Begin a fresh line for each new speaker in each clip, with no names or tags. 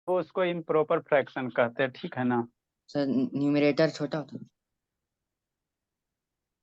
तो उसको improper fraction कहते हैं, ठीक है ना।
सर न्यूमरेटर छोटा होता है।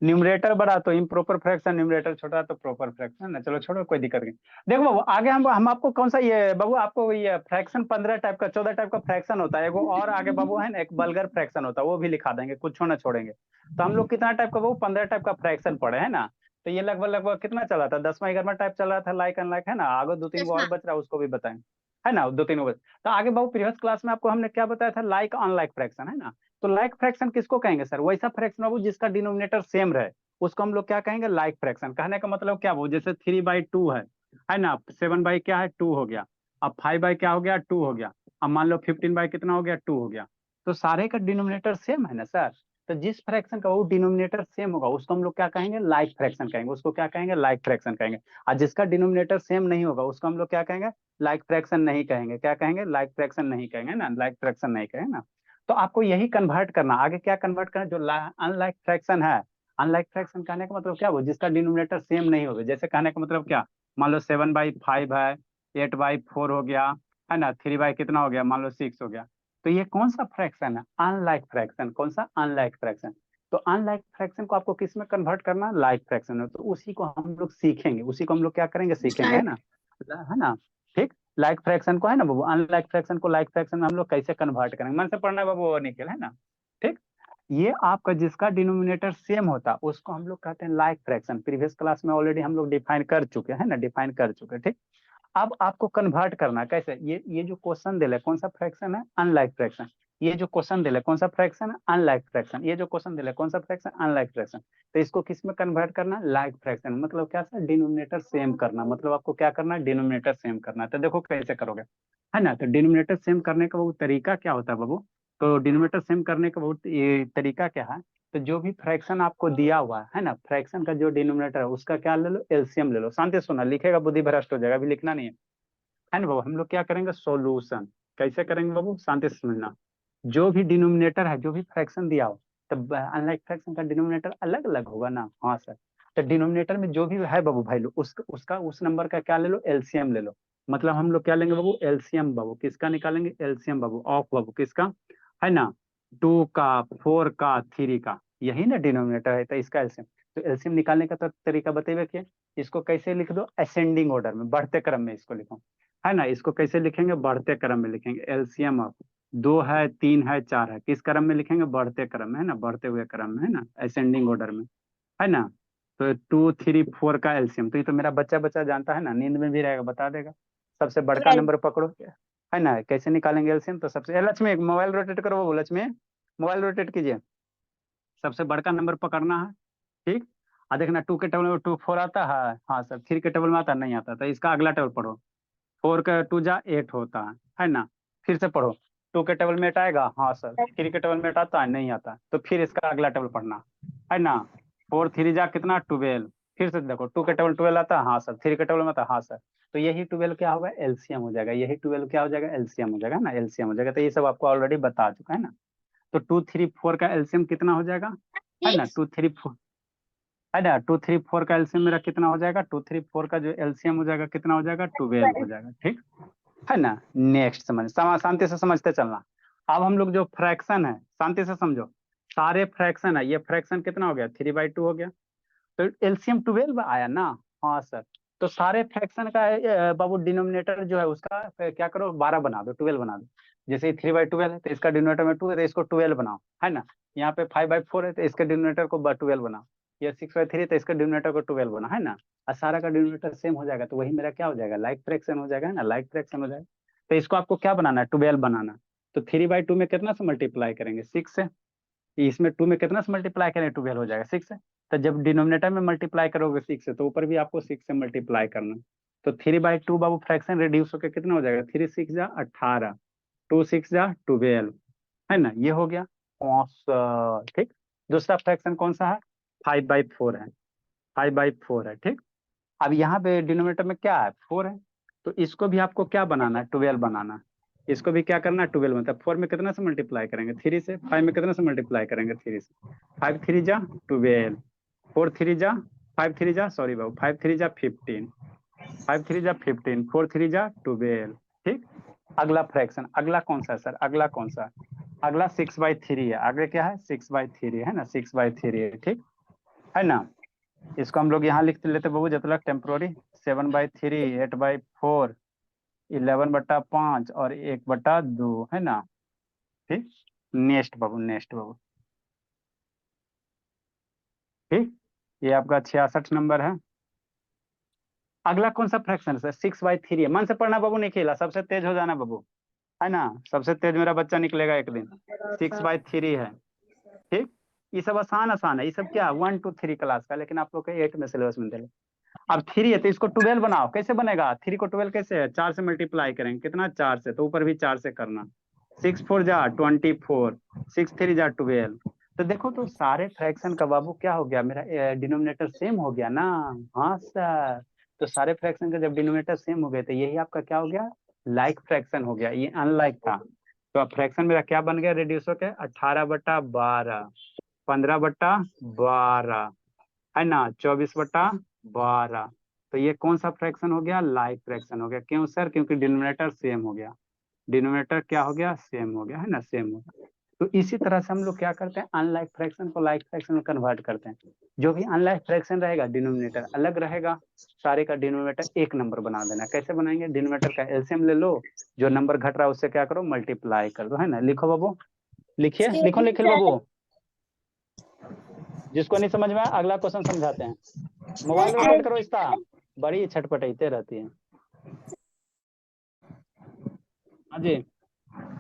न्यूमरेटर बड़ा तो इम्प्रॉपर फ्रैक्शन, न्यूमरेटर छोटा तो प्रॉपर फ्रैक्शन ना। चलो छोड़ो, कोई दिक्कत नहीं। देखो बाबू, आगे हम आपको कौन सा ये बाबू, आपको ये फ्रैक्शन 15 टाइप का 14 टाइप का फ्रैक्शन होता है एगो, और आगे बाबू है ना एक बल्गर फ्रैक्शन होता है, वो भी लिखा देंगे, कुछ ना छोड़ेंगे। तो हम लोग कितना टाइप का बाबू, 15 टाइप का फ्रैक्शन पढ़े है ना। तो ये लगभग लगभग कितना चला था, 10वां 11वां टाइप चल रहा था, लाइक अनलाइक है ना। आगे दो तीन गो और बच रहा है, उसको भी बताएं, है ना, दो तीन गो तो आगे बाबू प्रीवियस क्लास में आपको हमने क्या बताया था, लाइक अनलाइक फ्रैक्शन, है ना। तो लाइक फ्रैक्शन किसको कहेंगे सर, वैसा फ्रैक्शन बाबू जिसका डिनोमिनेटर सेम रहे, उसको हम लोग क्या कहेंगे, लाइक फ्रैक्शन। कहने का मतलब क्या वो, जैसे 3/2 है ना, 7 बाई क्या है 2 हो गया, अब 5 बाई क्या हो गया 2 हो गया, अब मान लो 15 बाई कितना हो गया 2 हो गया। तो सारे का डिनोमिनेटर सेम है ना सर। तो जिस फ्रैक्शन का वो डिनोमिनेटर सेम होगा उसको हम लोग क्या कहेंगे, लाइक फ्रैक्शन कहेंगे, उसको क्या कहेंगे, लाइक फ्रैक्शन कहेंगे। और जिसका डिनोमिनेटर सेम नहीं होगा उसको हम लोग क्या कहेंगे, लाइक फ्रैक्शन नहीं कहेंगे। क्या कहेंगे, लाइक फ्रैक्शन नहीं कहेंगे ना, लाइक फ्रैक्शन नहीं कहेंगे ना। तो आपको यही कन्वर्ट करना, आगे क्या कन्वर्ट करना, जो अनलाइक फ्रैक्शन है। अनलाइक फ्रैक्शन कहने का मतलब क्या हो, जिसका डिनोमिनेटर सेम नहीं होगा। जैसे कहने का मतलब क्या, मान लो 7/5 है, 8/4 हो गया, है ना, 3 बाई कितना हो गया, मान लो 6 हो गया। तो ये कौन सा फ्रैक्शन है, अनलाइक फ्रैक्शन। कौन सा, अनलाइक फ्रैक्शन। तो अनलाइक फ्रैक्शन को आपको किस में कन्वर्ट करना, लाइक फ्रैक्शन है। तो उसी को हम लोग सीखेंगे, उसी को हम लोग क्या करेंगे, सीखेंगे, है ना, है ना। ठीक, लाइक फ्रैक्शन को है ना बाबू, अनलाइक फ्रैक्शन को लाइक फ्रैक्शन में हम लोग कैसे कन्वर्ट करेंगे, मन से पढ़ना है बाबू, वो निकल, है ना। ठीक, ये आपका जिसका डिनोमिनेटर सेम होता है उसको हम लोग कहते हैं लाइक फ्रैक्शन। प्रीवियस क्लास में ऑलरेडी हम लोग डिफाइन कर चुके हैं ना, डिफाइन कर चुके हैं, ठीक। अब आपको कन्वर्ट करना है कैसे, ये जो क्वेश्चन दिला है कौन सा फ्रैक्शन है, अनलाइक फ्रैक्शन। ये जो क्वेश्चन दिला है कौन सा फ्रैक्शन है, अनलाइक फ्रैक्शन। ये जो क्वेश्चन दिला है कौन सा फ्रैक्शन, अनलाइक फ्रैक्शन। तो इसको किस में कन्वर्ट करना, लाइक फ्रैक्शन। मतलब क्या सर, डिनोमिनेटर सेम करना। मतलब आपको क्या करना है, डिनोमिनेटर सेम करना है। तो देखो कैसे करोगे, है ना। तो डिनोमिनेटर सेम करने का वो तरीका क्या होता है बाबू। तो डिनोमिनेटर सेम करने का बहुत ये तरीका क्या है। तो जो भी फ्रैक्शन आपको दिया हुआ है ना, फ्रैक्शन का जो डिनोमिनेटर है उसका क्या ले लो, एलसीएम ले लो। शांति से सुना, लिखेगा बुद्धि भ्रष्ट हो जाएगा, अभी लिखना नहीं है ना बाबू। हम लोग क्या करेंगे, सॉल्यूशन कैसे करेंगे बाबू, शांति से समझना। जो भी डिनोमिनेटर है, जो भी फ्रैक्शन दिया हो, तब अनलाइक फ्रैक्शन का डिनोमिनेटर अलग अलग होगा ना, हाँ सर। तो डिनोमिनेटर में जो भी है बाबू भाई लो, उसका उस नंबर का क्या ले लो, एलसीएम ले लो। मतलब हम लोग क्या लेंगे बाबू, एलसीएम बाबू किसका निकालेंगे, एलसीएम बाबू ऑफ बाबू किसका, है ना, 2 का, 4 का, 3 का, यही ना डिनोमिनेटर है, तो इसका एलसीएम। तो एलसीएम निकालने का तरीका बताइए क्या। इसको कैसे लिख दो, असेंडिंग ऑर्डर में, बढ़ते क्रम में इसको लिखो, है ना। इसको कैसे लिखेंगे, बढ़ते क्रम में लिखेंगे। एलसीएम ऑफ 2 है, 3 है, 4 है, किस क्रम में लिखेंगे, बढ़ते क्रम में, है ना, बढ़ते हुए क्रम में, है ना, असेंडिंग ऑर्डर में, है ना। तो 2 3 4 का एलसीएम, तो ये तो मेरा बच्चा बच्चा जानता है ना, नींद में भी रहेगा, बता देगा। सबसे बड़का नंबर पकड़ो, है ना, कैसे निकालेंगे एलसीएम। तो सबसे लक्ष्मी एक मोबाइल रोटेट करो, वो लक्ष्मी मोबाइल रोटेट कीजिए। सबसे बड़का नंबर पकड़ना है, ठीक। और देखना 2 के टेबल में 2 4 आता है, हाँ सर। 3 के टेबल में आता नहीं आता, तो इसका अगला टेबल पढ़ो। 4 का 2 जा 8 होता है ना। फिर से पढ़ो, 2 के टेबल में 8 आएगा, हाँ सर। 3 के टेबल में 8 आता है, नहीं आता, तो फिर इसका अगला टेबल पढ़ना, है ना। 4 3 जा कितना 12। फिर से देखो 2 के टेबल 12 आता है, हाँ सर। 3 के टेबल में आता है, हाँ सर। तो यही 12 क्या होगा, एलसीएम हो जाएगा। यही 12 क्या हो जाएगा, एलसीएम हो जाएगा ना, एलसीएम हो जाएगा। तो ये सब आपको ऑलरेडी बता चुका है ना। तो 2 3 4 का एलसीएम कितना हो जाएगा, है ना, 2 3 4, है ना। 2 3 4 का एलसीएम मेरा कितना हो जाएगा, 2 3 4 का जो एलसीएम हो जाएगा कितना हो जाएगा, 12 हो जाएगा, ठीक, है ना। नेक्स्ट शांति से समझते चलना। अब हम लोग जो फ्रैक्शन है, शांति से समझो। सारे फ्रैक्शन है, ये फ्रैक्शन कितना हो गया, 3/2 हो गया। तो एलसीएम 12 आया ना, हाँ सर। तो सारे फ्रैक्शन का बाबू डिनोमिनेटर जो है उसका क्या करो, 12 बना दो, 12 बना दो। जैसे 3/12 है तो इसका डिनोमिनेटर में 2 है तो इसको 12 बनाओ, है ना। यहाँ पे 5/4 है तो इसके डिनोमिनेटर को 12 बनाओ। ये 6/3 तो इसका डिनोमिनेटर को 12 बना, है ना। और सारा का डिनोमिनेटर सेम हो जाएगा, तो वही मेरा क्या हो जाएगा, लाइक फ्रैक्शन हो जाएगा, है ना, लाइक फ्रैक्शन हो जाएगा। तो इसको आपको क्या बनाना है, 12 बनाना। तो 3/2 में कितना से मल्टीप्लाई करेंगे, 6 से। इसमें 2 में कितना से मल्टीप्लाई करें, 12 हो जाएगा, 6 से। तो जब डिनोमिनेटर में मल्टीप्लाई करोगे 6 से, तो ऊपर भी आपको 6 से मल्टीप्लाई करना। तो 3/2 बाबू फ्रैक्शन रिड्यूस होकर कितना हो जाएगा, 3 6 जा 18, 2 6 जा 12, है ना, ये हो गया। ठीक। दूसरा फ्रैक्शन कौन सा है, 5/4 है, 5/4 है, ठीक। अब यहाँ पे डिनोमिनेटर में क्या है, 4 है। तो इसको भी आपको क्या बनाना है, 12 बनाना है। इसको भी क्या करना है, 12 मतलब 4 में कितना से मल्टीप्लाई करेंगे, 3 से। 5 में कितना से मल्टीप्लाई करेंगे, 3 से। 5 3 जा 12, 4 3 जा 5 3 जा, सॉरी बाबू, 5 3 जा 15, 5 3 जा 15, 4 3 जा 12, ठीक। अगला फ्रैक्शन, अगला कौन सा है सर, अगला कौन सा, अगला 6/3 है, आगे क्या है 6/3 है ना, 6/3 है, ठीक है ना। इसको हम लोग यहाँ लिख लेते बाबू जब तक टेम्पोरी, 7/3, 8/4, 11/5 और 1/2 है ना, ठीक। नेक्स्ट बाबू, नेक्स्ट बाबू, ठीक, ये आपका 66 नंबर है। अगला कौन सा फ्रैक्शन है, 6/3 है, मन से पढ़ना बाबू, नहीं खेला, सबसे तेज हो जाना बाबू, है ना, सबसे तेज मेरा बच्चा निकलेगा एक दिन। 6/3 है, ठीक। ये सब आसान आसान है, ये सब क्या 1 to 3 क्लास का, लेकिन आप लोग के 8 में सिलेबस में दे। अब 3 है तो इसको 12 बनाओ, कैसे बनेगा, 3 को 12 कैसे है, 4 से मल्टीप्लाई करेंगे, कितना 4 से, तो ऊपर भी 4 से करना, 6 4 जा 24, 6 3 जा 12। तो देखो तो सारे फ्रैक्शन का बाबू क्या हो गया, मेरा डिनोमिनेटर सेम हो गया ना। हाँ सर, तो सारे फ्रैक्शन का जब डिनोमिनेटर सेम हो गए तो यही आपका क्या हो गया, लाइक फ्रैक्शन हो गया, ये अनलाइक था। तो अब फ्रैक्शन मेरा क्या बन गया, रेड्यूस होकर 18/12, 15/12, है ना, 24/12। तो ये कौन सा फ्रैक्शन हो गया, लाइक फ्रैक्शन हो गया। क्यों सर, क्योंकि डिनोमिनेटर सेम हो गया, डिनोमिनेटर क्या हो गया, सेम हो गया, है ना, सेम हो गया। तो इसी तरह से हम लोग क्या करते हैं, अनलाइक फ्रैक्शन को लाइक फ्रैक्शन में कन्वर्ट करते हैं। जो भी अनलाइक फ्रैक्शन रहेगा डिनोमिनेटर अलग रहेगा, सारे का डिनोमिनेटर एक नंबर बना देना। कैसे बनाएंगे, डिनोमिनेटर का एलसीएम ले लो, जो नंबर घट रहा है उससे क्या करो, मल्टीप्लाई कर दो, है ना। लिखो बाबू, लिखिए, लिखो निखिल बाबू, जिसको नहीं समझ में आया अगला क्वेश्चन समझाते हैं। मोबाइल रोटेट करो इसका, बड़ी छटपटाते रहती है। हाँ जी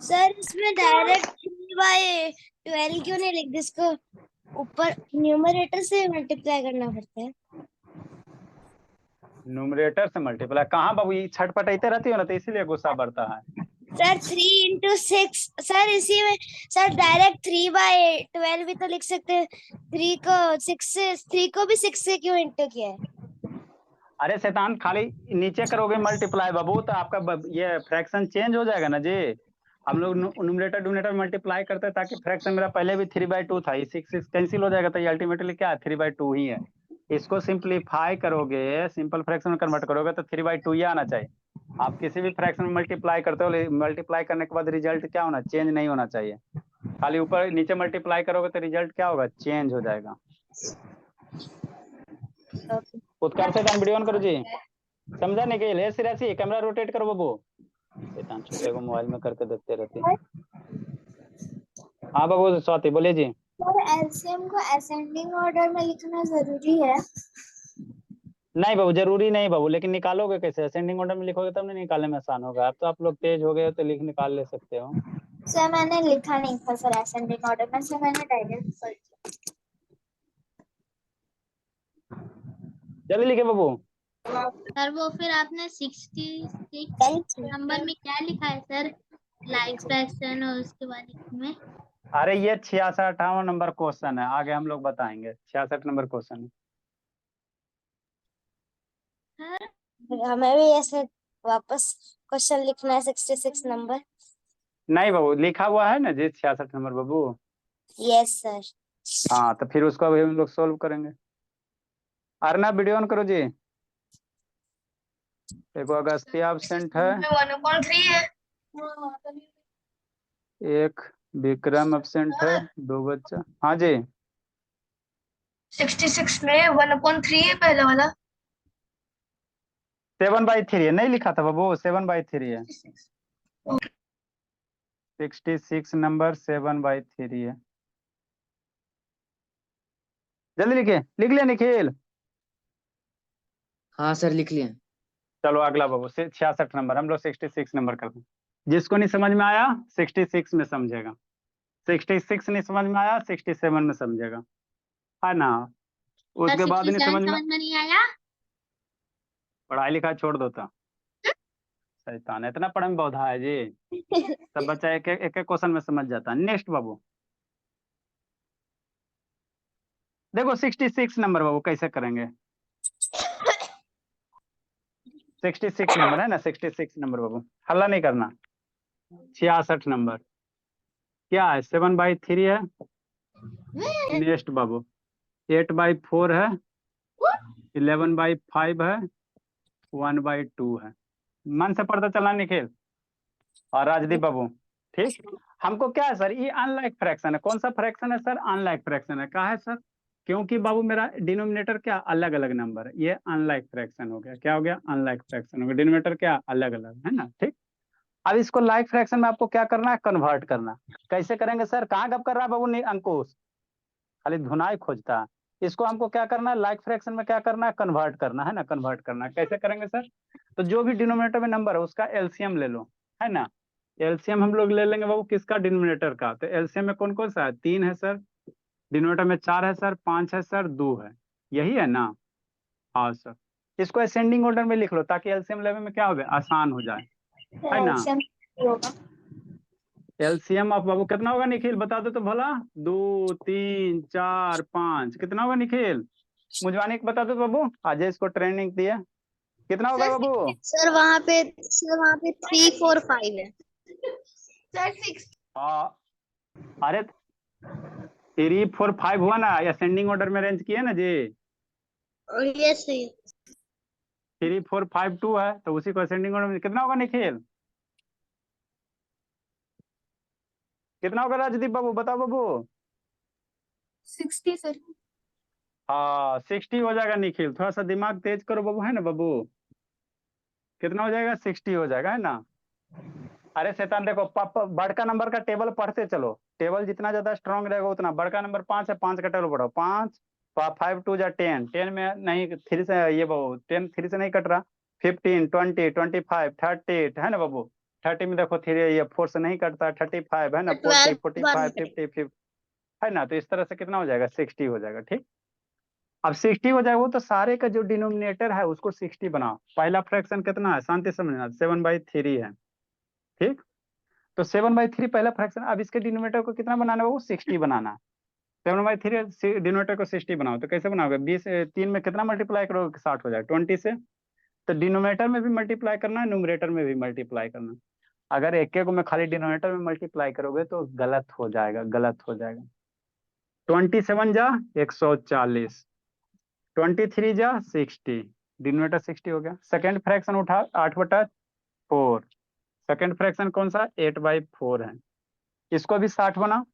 सर इसमें डायरेक्ट 3/12 क्यों नहीं लिख दी, इसको ऊपर न्यूमरेटर से मल्टीप्लाई करना पड़ता है।
न्यूमरेटर से मल्टीप्लाई कहाँ बाबू, ये छटपटाते रहती हो ना, तो इसीलिए गुस्सा बढ़ता है।
सर 3 × 6 सर, इसी में सर डायरेक्ट 3/12 भी तो लिख सकते हैं। 3 को 6 से, 3 को भी 6 से क्यों इंटू किया है।
अरे शैतान, खाली नीचे करोगे मल्टीप्लाई बाबू तो आपका ये फ्रैक्शन चेंज हो जाएगा ना जी। हम लोग न्यूमरेटर डिनोमिनेटर मल्टीप्लाई करते हैं ताकि फ्रैक्शन मेरा पहले भी 3/2 था, ये 6 6 कैंसिल हो जाएगा, तो ये अल्टीमेटली क्या है 3/2 ही है। इसको सिंप्लीफाई करोगे, सिंपल फ्रैक्शन में कन्वर्ट करोगे तो 3/2 ही आना चाहिए। आप किसी भी फ्रैक्शन में मल्टीप्लाई करते हो, मल्टीप्लाई करने के बाद रिजल्ट क्या होना, चेंज नहीं होना चाहिए। खाली ऊपर नीचे मल्टीप्लाई करोगे तो रिजल्ट क्या होगा, चेंज हो जाएगा। उत्कर्ष से वीडियो ऑन करो जी, समझा नहीं कि ऐसी ऐसी कैमरा रोटेट करो बाबू, शैतान छोटे को मोबाइल में करके देखते रहते हैं। हाँ बाबू स्वाति बोलिए जी।
सर एलसीएम को असेंडिंग ऑर्डर में लिखना जरूरी है।
नहीं बाबू जरूरी नहीं बाबू, लेकिन निकालोगे कैसे, असेंडिंग ऑर्डर में लिखोगे तब नहीं निकालने में आसान होगा। अब तो आप लोग तेज हो गए हो तो लिख निकाल ले सकते हो।
सर मैंने लिखा नहीं था सर असेंडिंग ऑर्डर में, सर मैंने डायरेक्ट कर दिया।
जल्दी लिखे बाबू।
सर वो फिर आपने 66 नंबर में क्या लिखा है सर, लाइक फ्रैक्शन और उसके बाद में।
अरे ये 66 नंबर क्वेश्चन है, आगे हम लोग बताएंगे। 66 नंबर क्वेश्चन है।
हमें भी ऐसे वापस क्वेश्चन लिखना है 66 नंबर।
नहीं बाबू लिखा हुआ है ना जी 66 नंबर बाबू।
Yes sir.
हाँ तो फिर उसको अभी हम लोग सोल्व करेंगे। अरना वीडियो ऑन करो जी। देखो अगस्तिया एब्सेंट है,
1/3 है।
एक विक्रम एब्सेंट है, 2 बच्चा। हाँ जी
66 में 1/3 है पहला वाला।
7/3 है, नहीं लिखा था बाबू, 7/3 है। 66 नंबर 7/3 है। जल्दी लिखे, लिख लिया निखिल।
हाँ सर लिख लिए।
चलो अगला बाबू 66 नंबर, हम लोग 66 नंबर करते हैं। जिसको नहीं समझ में आया 66 में समझेगा, 66 नहीं समझ में आया 67 में समझेगा, है ना। उसके बाद नहीं समझ में,
नहीं आया।
पढ़ाई लिखाई छोड़ दो था, शैतान इतना पढ़ने में बौधा है जी। सब बच्चा एक एक क्वेश्चन में समझ जाता है। नेक्स्ट बाबू देखो 66 नंबर बाबू कैसे करेंगे। 66 नंबर है ना, 66 नंबर बाबू हल्ला नहीं करना। 66 नंबर क्या है, 7/3 है। नेक्स्ट बाबू 8/4 है, 11/5 है, 1/2 है। मन से पढ़ता चलना निखिल। और राजदीप बाबू, ठीक। हमको क्या है सर, ये अनलाइक फ्रैक्शन है। कौन सा फ्रैक्शन है सर? अनलाइक फ्रैक्शन है। कहा है सर? क्योंकि बाबू मेरा डिनोमिनेटर क्या अलग अलग नंबर है, ये अनलाइक फ्रैक्शन हो गया। क्या हो गया? अनलाइक फ्रैक्शन हो गया। डिनोमिनेटर क्या अलग अलग है ना, ठीक। अब इसको लाइक फ्रैक्शन में आपको क्या करना है? कन्वर्ट करना। कैसे करेंगे सर? कहाँ गप कर रहा है बाबू अंकुश? खाली धुनाई खोजता है। इसको हमको क्या करना है? लाइक फ्रैक्शन में क्या करना है? कन्वर्ट करना है ना। कन्वर्ट करना है, कैसे करेंगे सर? तो जो भी डिनोमिनेटर में नंबर है उसका एलसीएम ले लो, है ना। एलसीएम हम लोग ले लेंगे बाबू किसका? डिनोमिनेटर का। तो एलसीएम में कौन कौन सा है? 3 है सर, डिनोमिनेटर में 4 है सर, 5 है सर, 2 है। यही है ना? हाँ सर। इसको असेंडिंग ऑर्डर में लिख लो ताकि एलसीएम लेने में क्या हो गया? आसान हो जाए, है ना। एलसीएम ऑफ बाबू कितना होगा निखिल? बता दो तो भला। 2 3 4 5 कितना होगा निखिल? मुझवानी को बता दो बाबू, आज इसको ट्रेनिंग दिया। कितना होगा बाबू?
सर वहाँ पे 3 4 5 है सर। 6
हाँ, अरे 3 4 5 हुआ ना, असेंडिंग ऑर्डर में अरेंज किया ना जी।
ये सही
3 4 5 2 है तो उसी को असेंडिंग ऑर्डर में कितना होगा निखिल? कितना होगा राजदीप बाबू? बताओ बाबू।
60 सर।
हाँ 60 हो जाएगा निखिल, थोड़ा सा दिमाग तेज करो बाबू, है ना बाबू। कितना हो जाएगा? 60 हो जाएगा, है ना। अरे शैतान देखो, बड़का नंबर का टेबल पढ़ते चलो। टेबल जितना ज्यादा स्ट्रांग रहेगा उतना। बड़का नंबर 5 है, 5 का टेबल पढ़ो। 5 5 2 जा 10, 10 में नहीं 3 से, ये बाबू 10 3 से नहीं कट रहा। 15 20 25 30 है ना बाबू। 30 में देखो 3 ये 4 से नहीं कटता। 35 है ना, 40 45 50 50 है ना। तो इस तरह से कितना हो जाएगा? 60 हो जाएगा, ठीक। अब 60 हो जाएगा वो तो सारे का जो डिनोमिनेटर है उसको 60 बनाओ। पहला फ्रैक्शन कितना है? शांति से समझना, 7/3 है, ठीक। तो 7/3 पहला फ्रैक्शन। अब इसके डिनोमिनेटर को कितना बनाना है? वो 60 बनाना है। 7/3 डिनोमिनेटर को 60 बनाओ तो कैसे बनाओगे? 20 3 में कितना मल्टीप्लाई करोगे? 60 हो जाएगा 20 से। तो डिनोमिनेटर में भी मल्टीप्लाई करना है, न्यूमरेटर में भी मल्टीप्लाई करना है। अगर एक एक में खाली डिनोमिनेटर में मल्टीप्लाई करोगे तो गलत हो जाएगा, गलत हो जाएगा। 27 जा 140, 23 जा 60, डिनोमिनेटर 60 हो गया। सेकेंड फ्रैक्शन उठा 8/4। सेकेंड फ्रैक्शन कौन सा? 8/4 है। इसको भी 60 बना।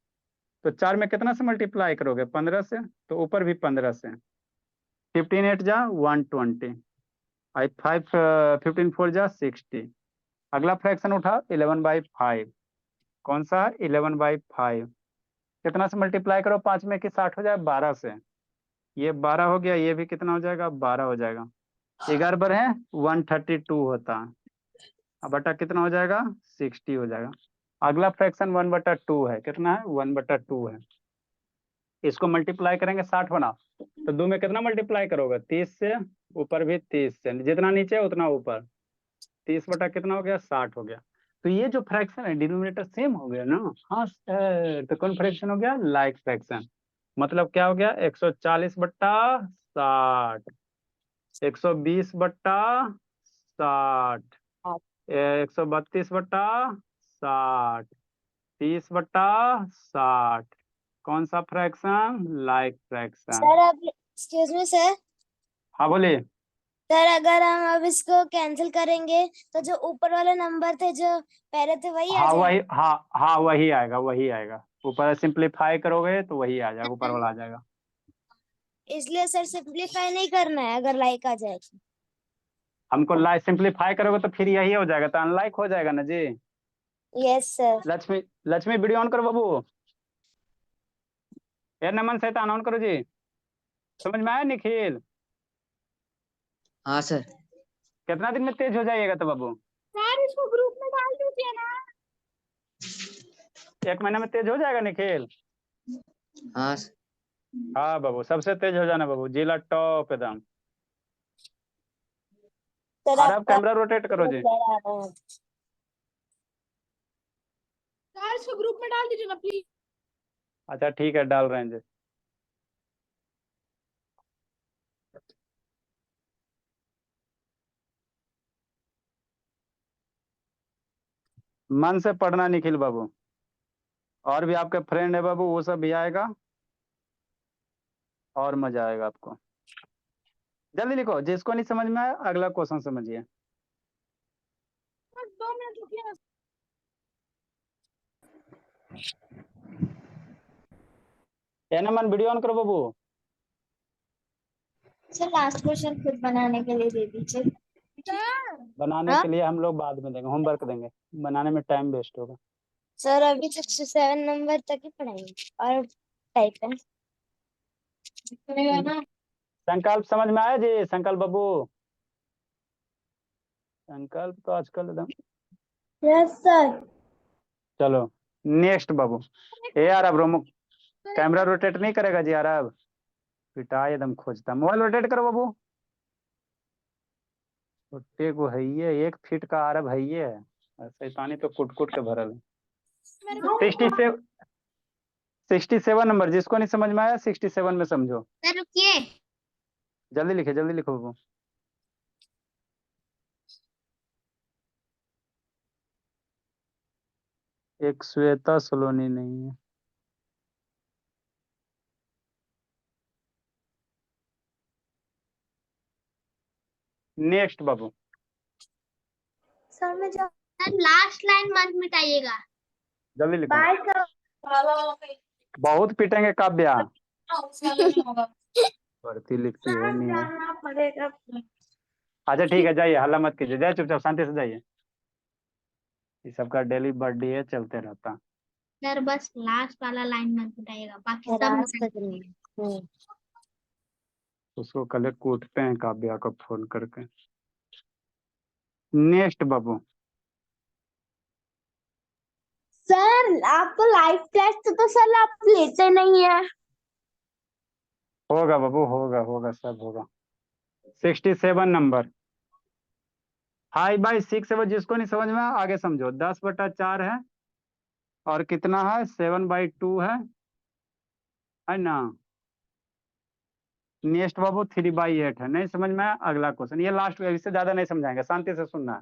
तो 4 में कितना से मल्टीप्लाई करोगे? 15 से। तो ऊपर भी 15 से। 15 8 जा 120, 5 15 4 जा 60। अगला फ्रैक्शन उठा 11/5। कौन सा? 11/5। कितना से मल्टीप्लाई करो 5 में कि 60 हो जाए? 12 से। ये 12 हो गया, ये भी कितना हो जाएगा? 12 हो जाएगा। 11 पर है 132 होता है। अब बटा कितना हो जाएगा? 60 हो जाएगा। अगला फ्रैक्शन 1/2 है। कितना है? 1/2 है। इसको मल्टीप्लाई करेंगे 60 बना। तो 2 में कितना मल्टीप्लाई करोगे? 30 से। ऊपर भी 30 से, जितना नीचे उतना ऊपर। 30 बटा कितना हो गया? 60 हो गया। तो ये जो फ्रैक्शन है डिनोमिनेटर सेम हो गया ना। हाँ सर, तो कौन फ्रैक्शन हो गया? Like fraction. मतलब क्या हो गया? 140/60, 120/60, 132/60, 30/60। कौन सा फ्रैक्शन? Like fraction.
सर। अब एक्सक्यूज मी सर।
हाँ बोलिए।
सर अगर हम अब इसको कैंसिल करेंगे तो जो ऊपर वाले नंबर थे जो पहले थे वही आ
हाँ
जाएगा।
वही, हाँ हाँ वही आएगा, वही आएगा। ऊपर सिंप्लीफाई करोगे तो वही आ जाएगा, ऊपर वाला आ जाएगा।
इसलिए सर सिंप्लीफाई नहीं करना है अगर लाइक आ जाए तो।
हमको लाइक सिंप्लीफाई करोगे तो फिर यही हो जाएगा, तो अनलाइक हो जाएगा ना जी।
Yes sir.
Lakshmi, Lakshmi video on करो बाबू। यार नमन शैतान ऑन करो जी। समझ में आया निखिल?
हाँ सर।
कितना दिन में तेज हो जाइएगा तो बाबू?
सर इसको ग्रुप में डाल दीजिए ना।
1 महीने में तेज हो जाएगा निखिल।
हाँ सर।
हाँ बाबू, सबसे तेज हो जाना बाबू, जिला टॉप एकदम।
सर
और अब
आपका
कैमरा रोटेट करो जी।
सर इसको ग्रुप में डाल दीजिए ना प्लीज।
अच्छा ठीक है, डाल रहे हैं जी। मन से पढ़ना निखिल बाबू। और भी आपके फ्रेंड है बाबू, वो सब भी आएगा और मजा आएगा आपको। जल्दी लिखो, जिसको नहीं समझ में आया अगला क्वेश्चन समझिए।
2 मिनट रुकिए।
एनमन वीडियो ऑन करो बाबू।
सर लास्ट क्वेश्चन खुद बनाने के लिए दे दीजिए।
बनाने
हाँ?
के लिए हम लोग बाद में देंगे, होमवर्क देंगे, बनाने में टाइम वेस्ट होगा।
सर अभी 67 नंबर तक ही पढ़ाएंगे और टाइप है।
संकल्प समझ में आया जी? संकल्प बाबू, संकल्प तो आजकल एकदम।
Yes sir.
चलो नेक्स्ट बाबू। ए यार अब रोमो कैमरा रोटेट नहीं करेगा जी यार, अब पिटा एकदम खोजता। मोबाइल रोटेट करो बाबू। छोटे को है ये 1 फीट का अरब है ये, शैतानी तो कुट कुट के भरल है। 67 नंबर, जिसको नहीं समझ में आया 67 में समझो।
सर रुकिए।
जल्दी लिखे, जल्दी लिखो बाबू। एक श्वेता सलोनी नहीं है। नेक्स्ट बाबू।
सर मैं जा
सर लास्ट लाइन मत मिटाइएगा।
जल्दी लिखो।
Bye sir.
बहुत पीटेंगे काव्या, पढ़ती लिखती है नहीं है।
जाना पड़ेगा।
अच्छा ठीक है, जाइए, हल्ला मत कीजिए, जाइए चुपचाप शांति से जाइए। ये सबका डेली बर्थडे है, चलते रहता।
सर बस लास्ट वाला लाइन मत मिटाइएगा, बाकी सब
राज
मिटाइए।
तक नहीं।
उसको कल कूटते हैं काव्या को फोन करके। नेक्स्ट बाबू।
सर आपको लाइफ टेस्ट तो सर आप लेते नहीं है।
होगा बाबू, होगा होगा, सब होगा। 67 नंबर। 5/6 है वो, जिसको नहीं समझ में आगे समझो। 10/4 है और कितना है 7/2 है ना। नेक्स्ट बाबू 3/8 है। नहीं समझ में आया, अगला क्वेश्चन। ये लास्ट, इससे ज्यादा नहीं समझाएंगे, शांति से सुनना है।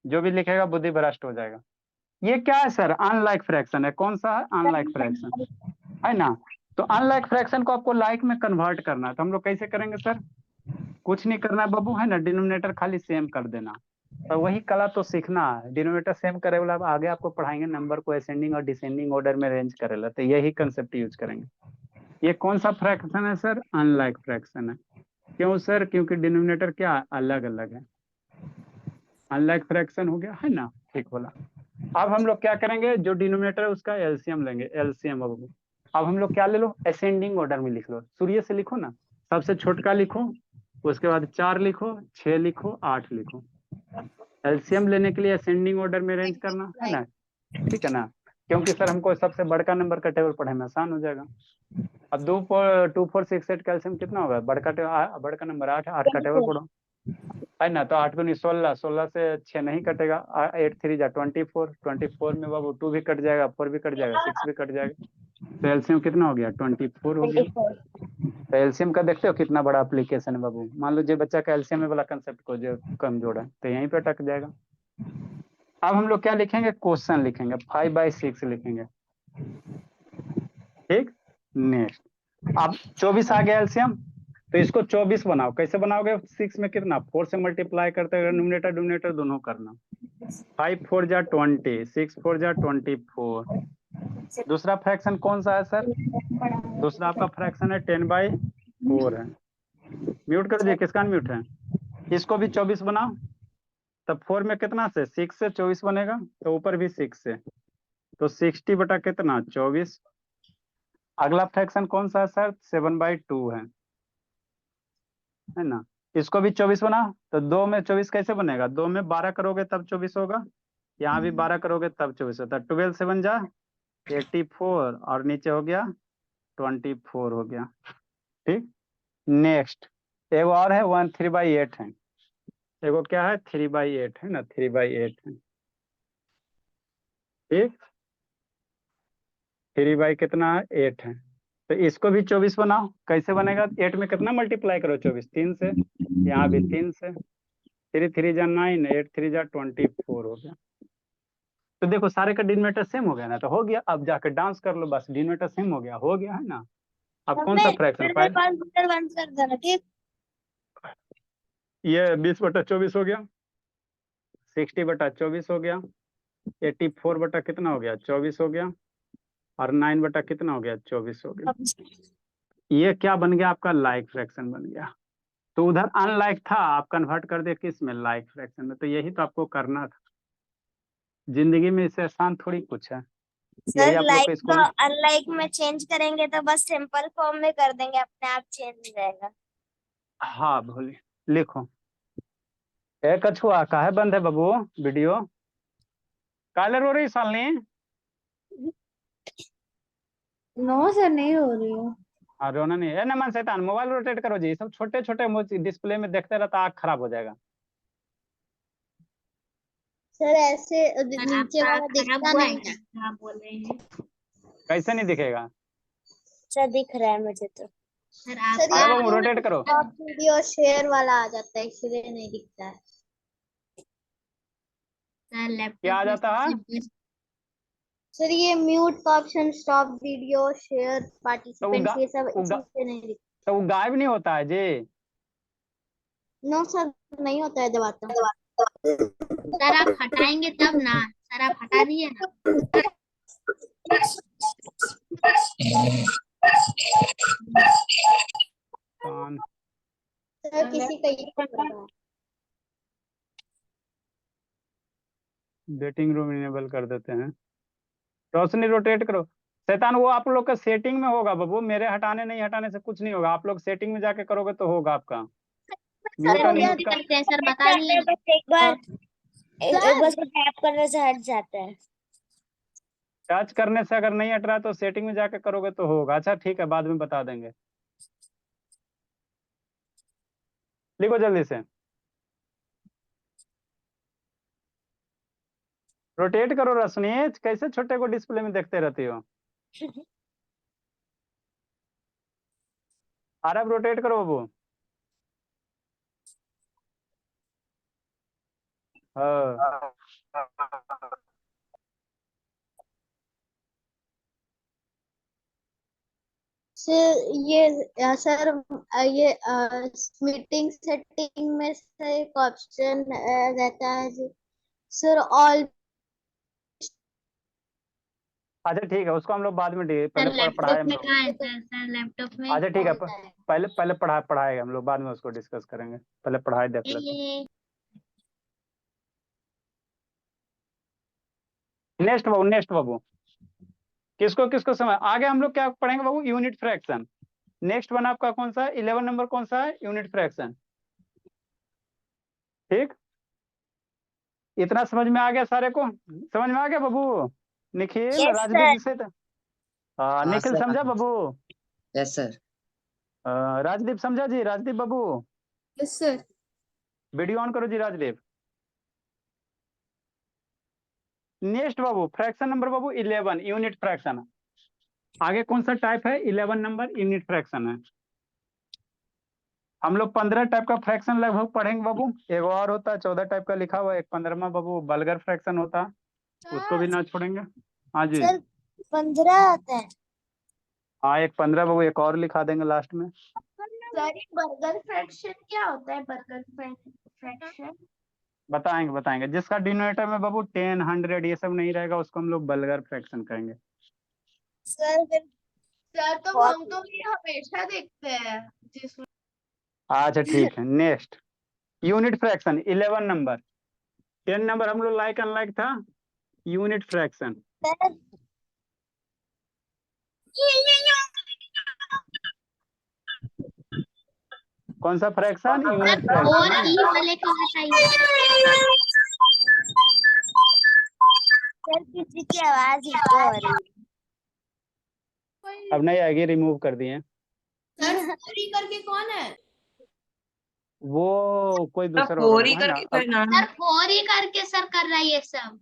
जो भी लिखेगा बुद्धि भ्रष्ट हो जाएगा। ये क्या है सर? अनलाइक फ्रैक्शन है। कौन सा है? अनलाइक फ्रैक्शन है ना। तो अनलाइक फ्रैक्शन को आपको लाइक में कन्वर्ट करना है, तो हम लोग कैसे करेंगे सर? कुछ नहीं करना है बाबू, है ना, डिनोमिनेटर खाली सेम कर देना। तो वही कला तो सीखना है, डिनोमिनेटर सेम करे वाला। आगे आपको पढ़ाएंगे नंबर को असेंडिंग और डिसेंडिंग ऑर्डर में अरेंज करेला, तो यही कंसेप्ट यूज करेंगे। ये कौन सा फ्रैक्शन है सर? अनलाइक फ्रैक्शन है। क्यों सर? क्योंकि डिनोमिनेटर क्या अलग अलग है। अनलाइक फ्रैक्शन हो गया, है ना, ठीक बोला। अब हम लोग क्या करेंगे, जो डिनोमिनेटर है उसका एलसीएम लेंगे। एलसीएम अब हम लोग क्या ले लो, असेंडिंग ऑर्डर में लिख लो, सूर्य से लिखो ना, सबसे छोटका लिखो, उसके बाद 4 लिखो, 6 लिखो, 8 लिखो। एलसीएम लेने के लिए असेंडिंग ऑर्डर में अरेंज करना है ना, ठीक है ना। क्योंकि सर हमको सबसे बड़का नंबर का टेबल पढ़ने में आसान हो जाएगा। अब 2 4 6 8 कैल्शियम कितना होगा? बड़का नंबर 8 है, 8 का टेबल पढ़ो, है ना। तो 8 को 16, 16 से 6 नहीं कटेगा। 8 3 जा 24, 24 में बाबू 2 भी कट जाएगा, 4 भी कट जाएगा, 6 भी कट जाएगा। तो एलसीएम कितना हो गया? 24 हो गया। तो एलसीएम का देखते हो कितना बड़ा एप्लीकेशन है बाबू। मान लो जो बच्चा का एलसीएम वाला कंसेप्ट को जो कमजोर है, तो यहीं पे अटक जाएगा। अब हम लोग क्या लिखेंगे? क्वेश्चन लिखेंगे, 5/6 लिखेंगे, ठीक। नेक्स्ट, अब 24 आ गया एलसीएम, तो इसको 24 बनाओ। कैसे बनाओगे? 6 में कितना? 4 से मल्टीप्लाई करते हुए न्यूमरेटर डिनोमिनेटर दोनों करना। 5 4 जा 20, 6 4 जा 24। दूसरा फ्रैक्शन कौन सा है सर? दूसरा आपका फ्रैक्शन है 10/4 है। म्यूट कर दिए, किसका म्यूट है? इसको भी 24 बनाओ। तब 4 में कितना से? 6 से 24 बनेगा, तो ऊपर भी 6 से, तो 60 बटा कितना? 24। अगला फ्रैक्शन कौन सा है सर? 7/2 है ना। इसको भी 24 बना, तो 2 में 24 कैसे बनेगा? 2 में 12 करोगे तब 24 होगा, यहाँ भी 12 करोगे तब 24 होता है। 12 से बन जा 84 और नीचे हो गया 24 हो गया, ठीक। नेक्स्ट, एगो और है 1 3/8 है। एगो क्या है? 3/8 है ना, 3/8 है, ठीक। 3 बाई कितना है? 8 है। तो इसको भी 24 बनाओ। कैसे बनेगा? 8 में कितना मल्टीप्लाई करो? 24 3 से, यहाँ भी 3 से। 3 3 जा 9, 8 3 जा 24 हो गया। तो देखो सारे का डिनोमिनेटर सेम हो गया ना, तो हो गया। अब जाकर डांस कर लो, बस डिनोमिनेटर सेम हो गया, हो गया, है ना। अब कौन सा फ्रैक्शन?
मेरे पास बंद कर देना, ठीक।
ये 20/24 हो गया, 60/24 हो गया, 84 बटा कितना हो गया? 24 हो गया। और 9 बटा कितना हो गया, 24 हो गया। ये क्या बन गया आपका, लाइक फ्रैक्शन बन गया। तो उधर अनलाइक था, आप कन्वर्ट कर दिया किस में, लाइक फ्रैक्शन में। तो यही तो आपको करना था, जिंदगी में इससे आसान थोड़ी कुछ है। यही
सर
आप लोग
लाइक
को
को
स्कूल,
अनलाइक में चेंज करेंगे तो बस सिंपल फॉर्म में कर देंगे, अपने आप चेंज हो जाएगा।
हाँ बोलिए, लिखो। ए कछुआ काहे बंद है बाबू वीडियो, काले रो रही सालनी।
नो सर, नहीं हो रही है।
हाँ रोना नहीं है, मन शैतान मोबाइल रोटेट करो जी, सब छोटे छोटे डिस्प्ले में देखते रहता, आँख खराब हो जाएगा।
सर ऐसे
सर
नीचे
आपका
वाला
खराब
दिखता
हुआ है
नहीं
क्या,
है।
क्या आप बोल रहे हैं?
कैसे नहीं दिखेगा,
अच्छा दिख रहा है मुझे तो।
सर
सर
अरे
आपका
बाबू रोटेट करो।
टॉप वीडियो शेयर वाला आ जाता है, इसलिए नहीं दिखता है।
सर
क्या आ
लैपटॉप में
जाता है,
सबसे बेस्ट।
सर ये म्यूट का ऑप्शन, स्टॉप वीडियो, शेयर,
तो
पार्टिसिपेंट्स, ये सब इसी से नहीं दिखता।
तो वो गायब नहीं होता है जी।
नो सर, नहीं होता है दबाता हूँ।
सर आप हटाएंगे तब ना, सर आप हटा दिए ना।
कान
सर किसी का ये कर रहा है।
वेटिंग रूम इनेबल कर देते हैं। रोशनी रोटेट करो। शैतान वो आप लोग का सेटिंग में होगा बाबू, मेरे हटाने नहीं हटाने से कुछ नहीं होगा, आप लोग सेटिंग में जाके करोगे तो होगा आपका। म्यूट
सर
और
कैसे
म्यूट का
करते हैं सर, बता दिए ना।
एक बार उसको टैप करने से हट जाता है।
टच करने से अगर नहीं हट रहा है तो सेटिंग में जाके करोगे तो होगा। अच्छा ठीक है, बाद में बता देंगे। लिखो जल्दी से, रोटेट करो रोशनी, कैसे छोटे को डिस्प्ले में देखते रहती हो। अरब रोटेट करो बाबू। हाँ
सर ये सर ये मीटिंग सेटिंग में से एक ऑप्शन रहता है जी, सर ऑल।
अच्छा ठीक है, उसको हम लोग बाद में
सर
पहले पढ़ाए
लैपटॉप
हम
में
लोग।
कहाँ है सर, सर लैपटॉप में।
अच्छा ठीक है, पहले पहले पढ़ाए हम लोग, बाद में उसको डिस्कस करेंगे, पहले पढ़ाई देख लेते हैं।
ये
नेक्स्ट बाबू, नेक्स्ट बाबू, किसको किसको समझ आगे, हम लोग क्या पढ़ेंगे बाबू, यूनिट फ्रैक्शन। नेक्स्ट वन आपका कौन सा है, 11 नंबर कौन सा है, यूनिट फ्रैक्शन। ठीक, इतना समझ में आ गया सारे को, समझ में आ गया बाबू। Nikhil
yes
Rajdeep
sir.
जी से
हाँ
निखिल
सर।
समझा बाबू।
Yes sir.
राजदीप समझा जी, राजदीप बाबू।
Yes sir.
वीडियो ऑन करो जी राजदीप। नेक्स्ट बाबू फ्रैक्शन नंबर बाबू 11, यूनिट फ्रैक्शन। आगे कौन सा टाइप है, 11 नंबर यूनिट फ्रैक्शन है। हम लोग 15 टाइप का फ्रैक्शन लगभग पढ़ेंगे बाबू। एक और होता है 14 टाइप का लिखा हुआ है, एक 15वां बाबू बल्गर फ्रैक्शन होता है, उसको भी ना छोड़ेंगे। हाँ जी,
सर 15 आते हैं।
हाँ एक 15 बाबू एक और लिखा देंगे लास्ट में।
सर बर्गर फ्रैक्शन क्या होता है, बर्गर फ्रैक्शन?
बताएंगे बताएंगे, जिसका डिनोमिनेटर में बाबू 10, 100 ये सब नहीं रहेगा उसको हम लोग बल्गर फ्रैक्शन कहेंगे।
सर फिर
सर तो हम तो ये हमेशा देखते हैं जिसमें।
अच्छा ठीक है, next unit fraction 11 number. 10 number हम लोग लाइक अनलाइक था, यूनिट फ्रैक्शन।
सर
कौन सा fraction, unit
sir four
fraction
ई
है।
वाले को हटाइए।
सर किसी की आवाज इको हो रही
अब नहीं आएगी, रिमूव कर दिए।
सर फोरी करके कौन है?
वो कोई दूसरा होगा
फोरी
बाबू, है ना।
करके कोई नाम
सर फोर ही करके सर कर रहा है ये सब।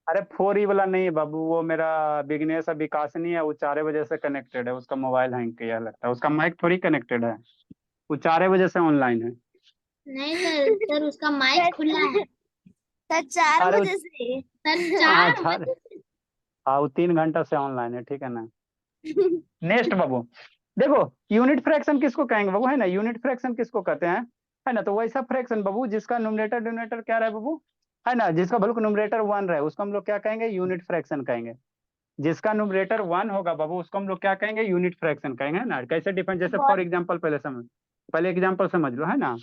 अरे 4E वाला नहीं है बाबू, वो मेरा बिगनेस है, विकास नहीं है, वो 4 बजे से कनेक्टेड है, उसका मोबाइल हैंग किया लगता है, उसका माइक थोड़ी कनेक्टेड है, वो 4 बजे से ऑनलाइन है।
नहीं सर, सर उसका माइक
है।
खुला है।
सर 4
अरे
बजे से।
सर
हाँ
4
4,
बजे से।
हाँ वो 3 घंटा से ऑनलाइन है, ठीक है ना। नेक्स्ट बाबू, देखो यूनिट फ्रैक्शन किसको कहेंगे बाबू, है ना, यूनिट फ्रैक्शन किसको कहते हैं, है ना। तो वैसा फ्रैक्शन बाबू जिसका न्यूमरेटर डिनोमिनेटर क्या रहे बाबू, है ना, जिसका बल्कि न्यूमरेटर 1 रहे, उसको हम लोग क्या कहेंगे, यूनिट फ्रैक्शन कहेंगे। जिसका न्यूमरेटर 1 होगा बाबू उसको हम लोग क्या कहेंगे, यूनिट फ्रैक्शन कहेंगे ना। कैसे डिफाइन, जैसे फॉर एग्जांपल पहले एग्जांपल समझ लो, है ना।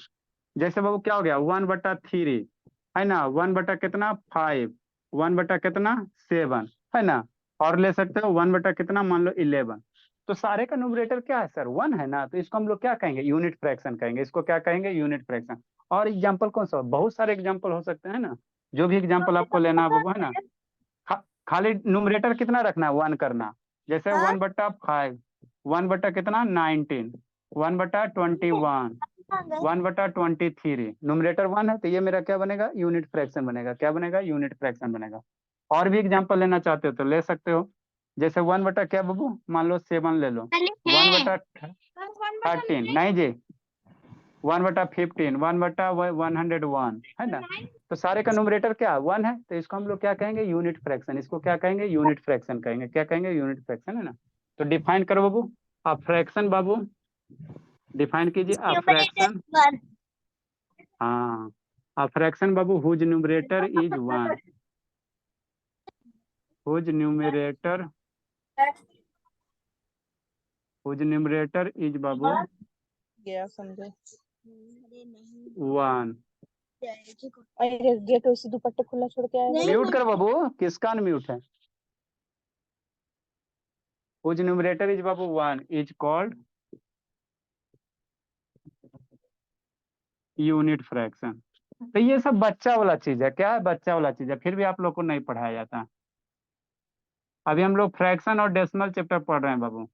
जैसे बाबू क्या हो गया, 1/3 है ना, 1 बटा कितना 5, 1 बटा कितना 7, है ना। और ले सकते हो 1 बटा कितना मान लो 11। तो सारे का न्यूमरेटर क्या है सर, 1 है ना, तो इसको हम लोग क्या कहेंगे, यूनिट फ्रैक्शन कहेंगे। इसको क्या कहेंगे, यूनिट फ्रैक्शन। और एग्जाम्पल कौन सा, बहुत सारे एग्जाम्पल हो सकते हैं ना, जो भी एग्जाम्पल आपको लेना है बाबू, है ना। खाली न्यूमरेटर कितना रखना है, 1 करना। जैसे 1/5, 1 बटा कितना 19, 1/21, 1/23। न्यूमरेटर 1 है तो ये मेरा क्या बनेगा, यूनिट फ्रैक्शन बनेगा। क्या बनेगा, यूनिट फ्रैक्शन बनेगा। और भी एग्जांपल लेना चाहते हो तो ले सकते हो। जैसे 1 बटा क्या बाबू, मान लो 7 ले लो, 1/13 नहीं जी, 1/15, 1/101, है ना। तो सारे का न्यूमरेटर क्या 1 है, तो इसको हम लोग क्या कहेंगे, यूनिट फ्रैक्शन। इसको क्या कहेंगे, यूनिट फ्रैक्शन कहेंगे। क्या कहेंगे, यूनिट फ्रैक्शन, है ना। तो डिफाइन करो बाबू, अ फ्रैक्शन बाबू, डिफाइन कीजिए अ फ्रैक्शन। हाँ, अ फ्रैक्शन बाबू whose numerator is 1, whose numerator, whose numerator is बाबू
गया समझे।
1।
अरे गेट उसी दुपट्टे खुला छोड़ के आया।
म्यूट कर बाबू, किसका अनम्यूट है। हुज न्यूमरेटर इज बाबू 1 इज कॉल्ड यूनिट फ्रैक्शन। तो ये सब बच्चा वाला चीज है, क्या है, बच्चा वाला चीज है, फिर भी आप लोग को नहीं पढ़ाया जाता। अभी हम लोग फ्रैक्शन और डेसिमल चैप्टर पढ़ रहे हैं बाबू।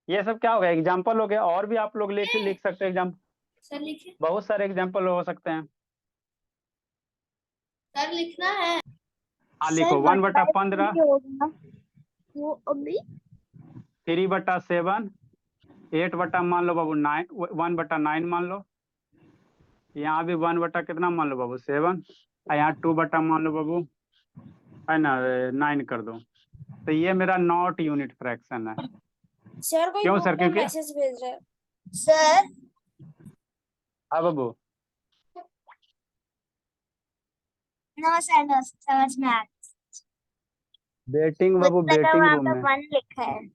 ये सब क्या हो गया, एग्जाम्पल हो गया। और भी आप लोग लिख लिख सकते हैं एग्जाम्पल,
सर लिखिए,
बहुत सारे एग्जाम्पल हो सकते हैं।
सर लिखना है।
हाँ लिखो, 1/15,
वो अभी
3/7, 8 मान लो बाबू 9, 1/9 मान लो। यहाँ भी 1 कितना मान लो बाबू 7, और यहाँ 2 मान लो बाबू, है ना, 9 कर दो। तो ये मेरा नॉट यूनिट फ्रैक्शन है।
सर कोई
क्यों सर,
ग्रुप में
क्योंकि
मैसेज भेज रहा है सर।
हाँ बाबू,
नो सर नो, समझ में आ
बेटिंग
मुझे
बाबू,
लगा
बेटिंग
वहाँ
रूम
पे
में
1 लिखा है।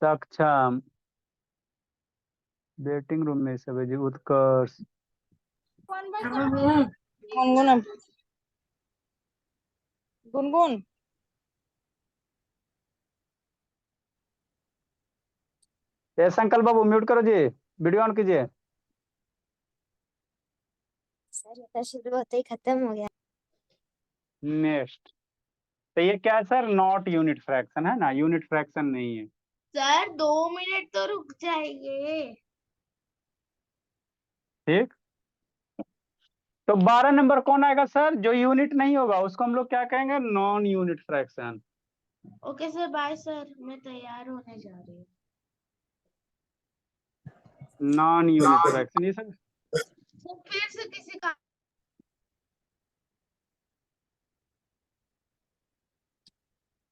सक्षम, बेटिंग रूम में सब है जी, उत्कर्ष।
गुनगुन गुनगुन
ये संकल्प बाबू म्यूट करो जी, वीडियो ऑन कीजिए।
सर ये तो शुरू होते ही खत्म हो गया।
नेक्स्ट, तो ये क्या है सर, नॉट यूनिट फ्रैक्शन है ना, यूनिट फ्रैक्शन नहीं है।
सर 2 मिनट तो रुक जाइए।
ठीक, तो 12 नंबर कौन आएगा सर, जो यूनिट नहीं होगा उसको हम लोग क्या कहेंगे, non unit fraction.
Okay sir, bye sir, मैं तैयार होने जा रही हूँ।
नॉन यूनिट फ्रैक्शन ये सब।
तो फिर से किसी का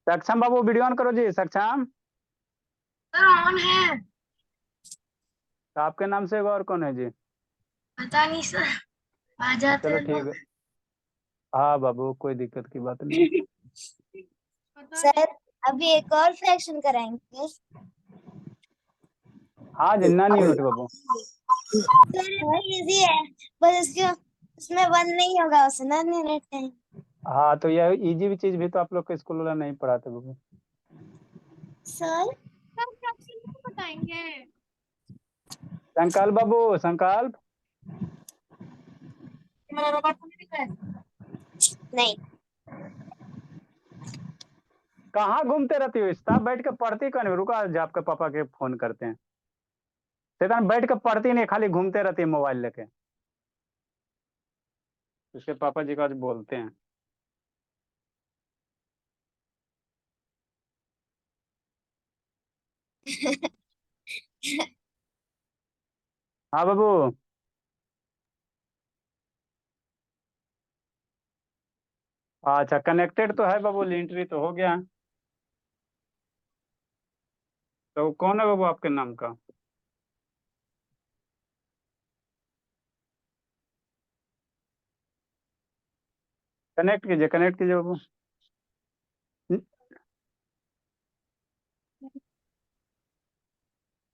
सक्षम बाबू वीडियो ऑन करो जी, सक्षम।
ऑन है।
तो आपके नाम से एक और कौन है जी,
पता नहीं सर, आ जाते
चलो
हैं
ठीक
लोग।
है। हाँ बाबू, कोई दिक्कत की बात नहीं।
सर अभी एक और फ्रैक्शन कराएंगे।
हाँ जी, नॉन यूनिट बाबू।
सर इजी है, बस इसके उसमें 1 नहीं होगा, उसे नॉन यूनिट कहेंगे।
हाँ तो यह इजी भी चीज भी तो आप लोग के स्कूल वाला नहीं पढ़ाते बाबू।
सर
फ्रैक्शन नहीं बताएंगे।
संकल्प बाबू, संकल्प,
नहीं
कहाँ घूमते रहती हो, स्टाफ बैठ के पढ़ती कौन है, रुका आज आपके पापा के फोन करते हैं। शैतान बैठ के पढ़ती नहीं, खाली घूमते रहती है मोबाइल लेके। उसके पापा जी को आज बोलते हैं। हाँ बाबू, अच्छा कनेक्टेड तो है बाबू, लिंट्री तो हो गया। तो कौन है बाबू आपके नाम का। कनेक्ट कीजिए बाबू।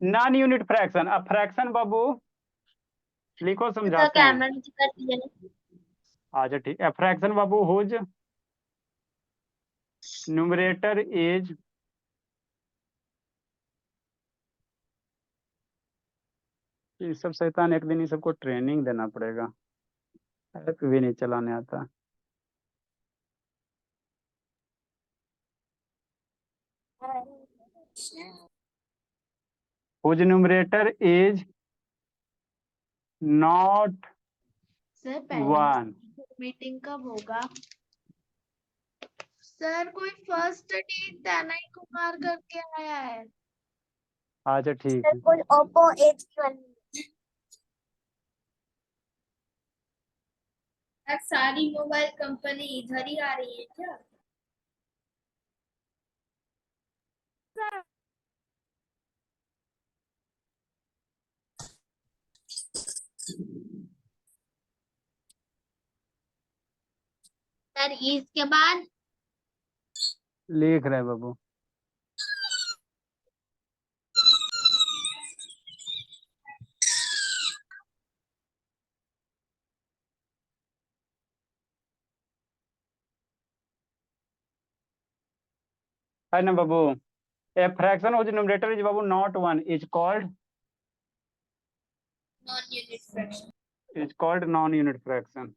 नॉन यूनिट फ्रैक्शन, अब फ्रैक्शन बाबू लिखो
तो
समझाते हैं।
कैमरा नीचे कर दीजिए ना।
अच्छा ठीक है, फ्रैक्शन बाबू हुज न्यूमरेटर इज ये सब शैतान, एक दिन ये सबको ट्रेनिंग देना पड़ेगा, ऐप भी नहीं चलाने आता। Whose numerator is not
sir
one.
Meeting कब होगा? सर कोई फर्स्ट डे तनय कुमार करके आया है।
अच्छा ठीक है।
कोई ओप्पो H1
सारी मोबाइल कंपनी इधर ही आ रही है क्या? सर इसके बाद
लिख रहे बाबू। है ना बाबू, a fraction whose numerator is babu not 1 is called
non-unit fraction.
non-unit fraction।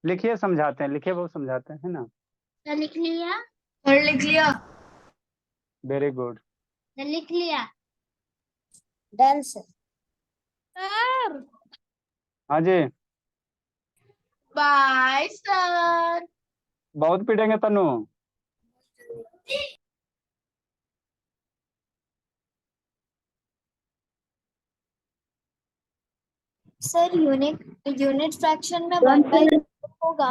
लिखिए समझाते हैं, लिखिए बाबू समझाते हैं, है ना।
सर लिख लिया?
सर लिख लिया।
Very good.
सर लिख लिया?
Done sir.
सर
हाँ जी,
बाय सर।
बहुत पीटेंगे तनु।
सर यूनिट फ्रैक्शन में 1/0 होगा?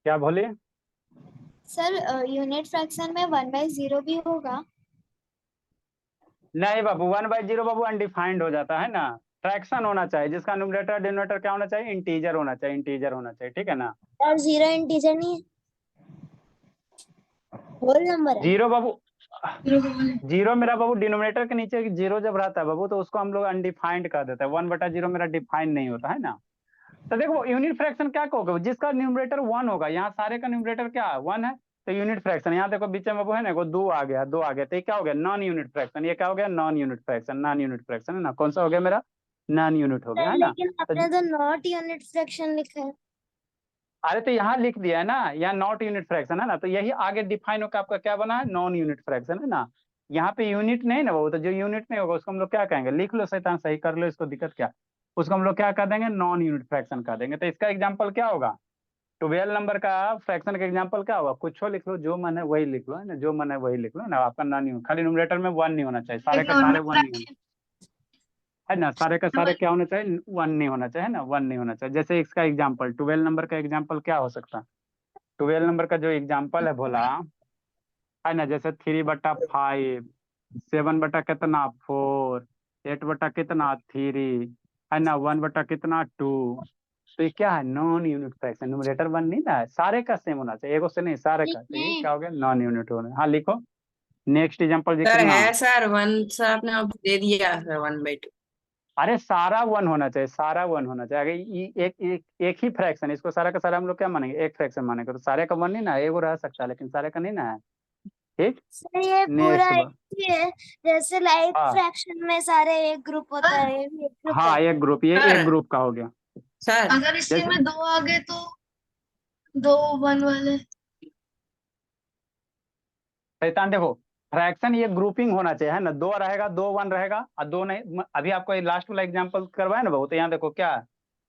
क्या बोलिए?
सर यूनिट फ्रैक्शन में 1/0 भी होगा?
नहीं बाबू, 1/0 बाबू अनडिफाइंड हो जाता है ना। फ्रैक्शन होना चाहिए जिसका न्यूमरेटर डिनोमिनेटर क्या होना चाहिए, इंटीजर होना चाहिए, इंटीजर होना चाहिए, ठीक है ना।
और 0 इंटीजर नहीं है, होल नंबर है।
जीरो बाबू, जीरो मेरा बाबू डिनोमिनेटर के नीचे जीरो जब रहता है बाबू तो उसको हम लोग अनडिफाइंड कर देते हैं। 1/0 मेरा डिफाइंड नहीं होता है ना। तो देखो यूनिट फ्रैक्शन क्या कहोगे, जिसका न्यूमरेटर 1 होगा, यहाँ सारे का न्यूमरेटर क्या 1 है, तो यूनिट फ्रैक्शन। यहाँ देखो बीच में बाबू है ना, वो 2 आ गया, 2 आ गया, तो ये क्या हो गया, नॉन यूनिट फ्रैक्शन। ये क्या हो गया, non unit fraction, non unit fraction है ना। कौन सा हो गया मेरा, नॉन यूनिट हो गया, है ना।
लेकिन आपने तो नॉट यूनिट फ्रैक्शन लिखा है।
अरे तो यहाँ लिख दिया है ना, यहाँ नॉट यूनिट फ्रैक्शन है ना, तो यही आगे डिफाइन होकर आपका क्या बना है, नॉन यूनिट फ्रैक्शन है ना। यहाँ पे यूनिट नहीं ना वो, तो जो यूनिट नहीं होगा उसको हम लोग क्या कहेंगे, लिख लो शैतान, सही कर लो इसको, दिक्कत क्या। उसको हम लोग क्या कर देंगे, नॉन यूनिट फ्रैक्शन कर देंगे। तो इसका एग्जाम्पल क्या होगा, 12 नंबर का फ्रैक्शन का एग्जाम्पल क्या होगा, कुछ लिख लो, जो मन है वही लिख लो, है ना, जो मन है वही लिख लो ना। आपका नॉन यूनिट, खाली न्यूमरेटर में 1 नहीं होना चाहिए, सारे का सारे 1 नहीं होना, है ना, सारे का सारे क्या होना चाहिए, 1 नहीं होना चाहिए, है ना, 1 नहीं होना चाहिए। जैसे इसका एग्जाम्पल 12 नंबर का एग्जाम्पल क्या हो सकता है, 12 नंबर का जो एग्जाम्पल है भोला, है ना, जैसे 3/5, 7 बटा कितना 4, 8 बटा कितना 3, है ना, 1 बटा कितना 2। तो ये क्या है, नॉन यूनिट फ्रैक्शन। न्यूमरेटर 1 नहीं ना है, सारे का सेम होना चाहिए, एगो से नहीं, सारे का। तो ये क्या हो गया, नॉन यूनिट होना। हाँ लिखो नेक्स्ट एग्जाम्पल जी,
सर
कितना।
है सर 1 सर आपने अब दे दिया सर 1/2।
अरे सारा 1 होना चाहिए, सारा 1 होना चाहिए। अगर एक ही फ्रैक्शन, इसको सारा का सारा हम लोग क्या मानेंगे, एक फ्रैक्शन मानेंगे, तो सारे का 1 नहीं ना है, एगो रह सकता है लेकिन सारे का नहीं ना है। ठीक,
सर ये पूरा
नेक्स्ट।
एक ही है, जैसे लाइक
हाँ
फ्रैक्शन में सारे एक ग्रुप होता है, ये भी एक ग्रुप
हाँ,
है।
एक ग्रुप, ये
सर
एक ग्रुप का हो गया।
सर
अगर इसी
जैसे
में 2 आ गए तो 2 1 वाले।
शैतान देखो, फ्रैक्शन ये ग्रुपिंग होना चाहिए, है ना, 2 रहेगा, 2 1 रहेगा, और 2 नहीं। अभी आपको लास्ट वाला एग्जांपल करवाया ना बहू, तो यहाँ देखो क्या है,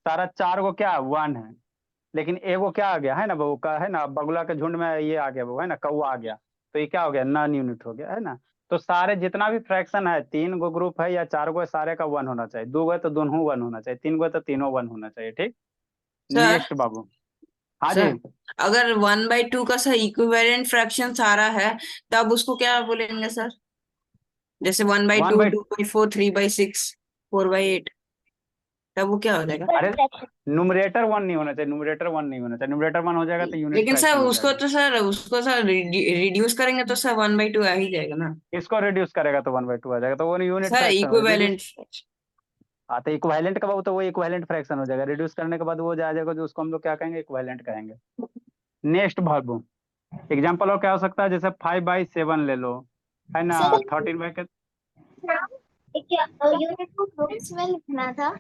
सारा 4 को क्या 1 है, लेकिन एगो क्या आ गया, है ना बहू का, है ना, बगुला के झुंड में ये आ गया बहू, है ना, कौआ आ गया, तो ये क्या हो गया, नॉन यूनिट हो गया, है ना। तो सारे जितना भी फ्रैक्शन है, 3 गो ग्रुप है या 4 गो है, सारे का 1 होना चाहिए। 2 गो है तो दोनों 1 होना चाहिए, 3 गो है तो तीनों 1 होना चाहिए। ठीक,
सर
नेक्स्ट बाबू। हाँ जी,
सर अगर 1/2 का सर इक्विवेलेंट फ्रैक्शन सारा है तब उसको क्या बोलेंगे सर? जैसे 1/2,
1/2
2/4, 3/6, 4/8, तब वो क्या हो जाएगा?
अरे न्यूमरेटर 1 नहीं होना चाहिए, न्यूमरेटर 1 नहीं होना चाहिए, न्यूमरेटर 1 हो जाएगा तो यूनिट
लेकिन सर
फ्रैक्शन हो
उसको
जाएगा।
तो सर उसको सर रिड्यूस करेंगे तो सर 1/2 आ ही जाएगा ना
इसको रिड्यूस करेगा तो 1/2 आ जाएगा, तो वो यूनिट
सर।
फ्रैक्शन हो जाएगा।
इक्विवेलेंट।
हाँ तो इक्विवेलेंट का बाबू तो वो इक्विवेलेंट फ्रैक्शन हो जाएगा, रिड्यूस करने के बाद वो जा जाएगा जो उसको हम लोग क्या कहेंगे, इक्विवेलेंट कहेंगे। नेक्स्ट बाबू एग्जाम्पल और क्या हो सकता है, जैसे 5/7 ले लो, है ना, 13 बाई के
यूनिट को ग्रुप्स में लिखना था।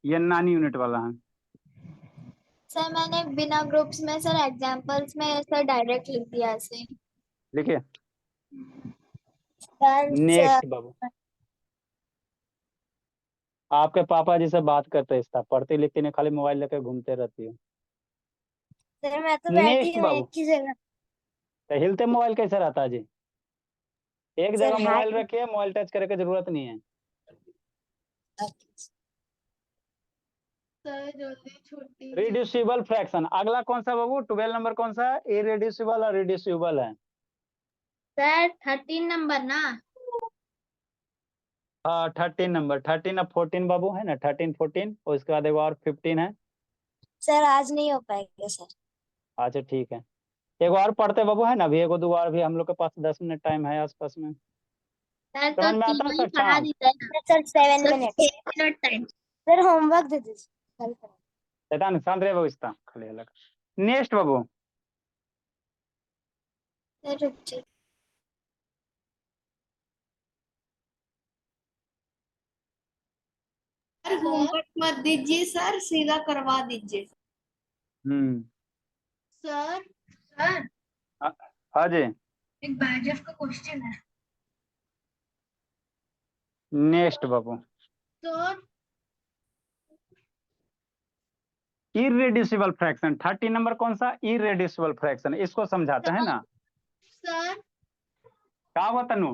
ये नानी यूनिट वाला है।
सर मैंने बिना ग्रुप्स में सर एग्जांपल्स में सर डायरेक्ट लिख दिया ऐसे।
लिखिए नेक्स्ट बाबू। आपके पापा जी से बात करते इसका, पढ़ती लिखती नहीं, खाली मोबाइल लेकर घूमते रहती है।
सर मैं तो बैठी
नेक्स्ट
हूँ
बाबू,
एक ही जगह।
तो हिलते मोबाइल कैसे रहता है जी? एक
सर
जगह मोबाइल
हैक
रखिए, मोबाइल टच करने की जरूरत नहीं है।
सर जल्दी छुट्टी
रिड्यूसिबल फ्रैक्शन अगला कौन सा बाबू, 12 नंबर कौन सा है, इरेड्यूसिबल और रिड्यूसिबल है।
सर 13 नंबर ना।
हाँ 13 नंबर, 13 अब 14 बाबू है ना, 13 14 और उसके बाद एक और 15 है।
सर आज नहीं हो पाएगा सर।
अच्छा ठीक है, एक और पढ़ते बाबू है ना, अभी एक दो और भी हम लोग के पास 10 मिनट टाइम है आसपास में।
सर तो
समझ में आता है
तीनों ही
सर
पढ़ा
चांद?
दीजिए ना।
Sir 7
sir
minutes
6 minute time.
Sir homework दे दीजिए कल करेंगे।
शैतान शांत रहे बाबू, इसका खाली अलग। नेक्स्ट बाबू
सर रुक जाइए।
सर होमवर्क मत दीजिए सर, सीधा करवा दीजिए।
हम्म
सर सर
हाँ जी
एक बैजफ का क्वेश्चन है।
नेक्स्ट बाबू
सर
इरेड्यूसिबल फ्रैक्शन 30 नंबर कौन सा, इरेड्यूसिबल फ्रैक्शन, इसको समझाते हैं ना।
सर
क्या हुआ तनु?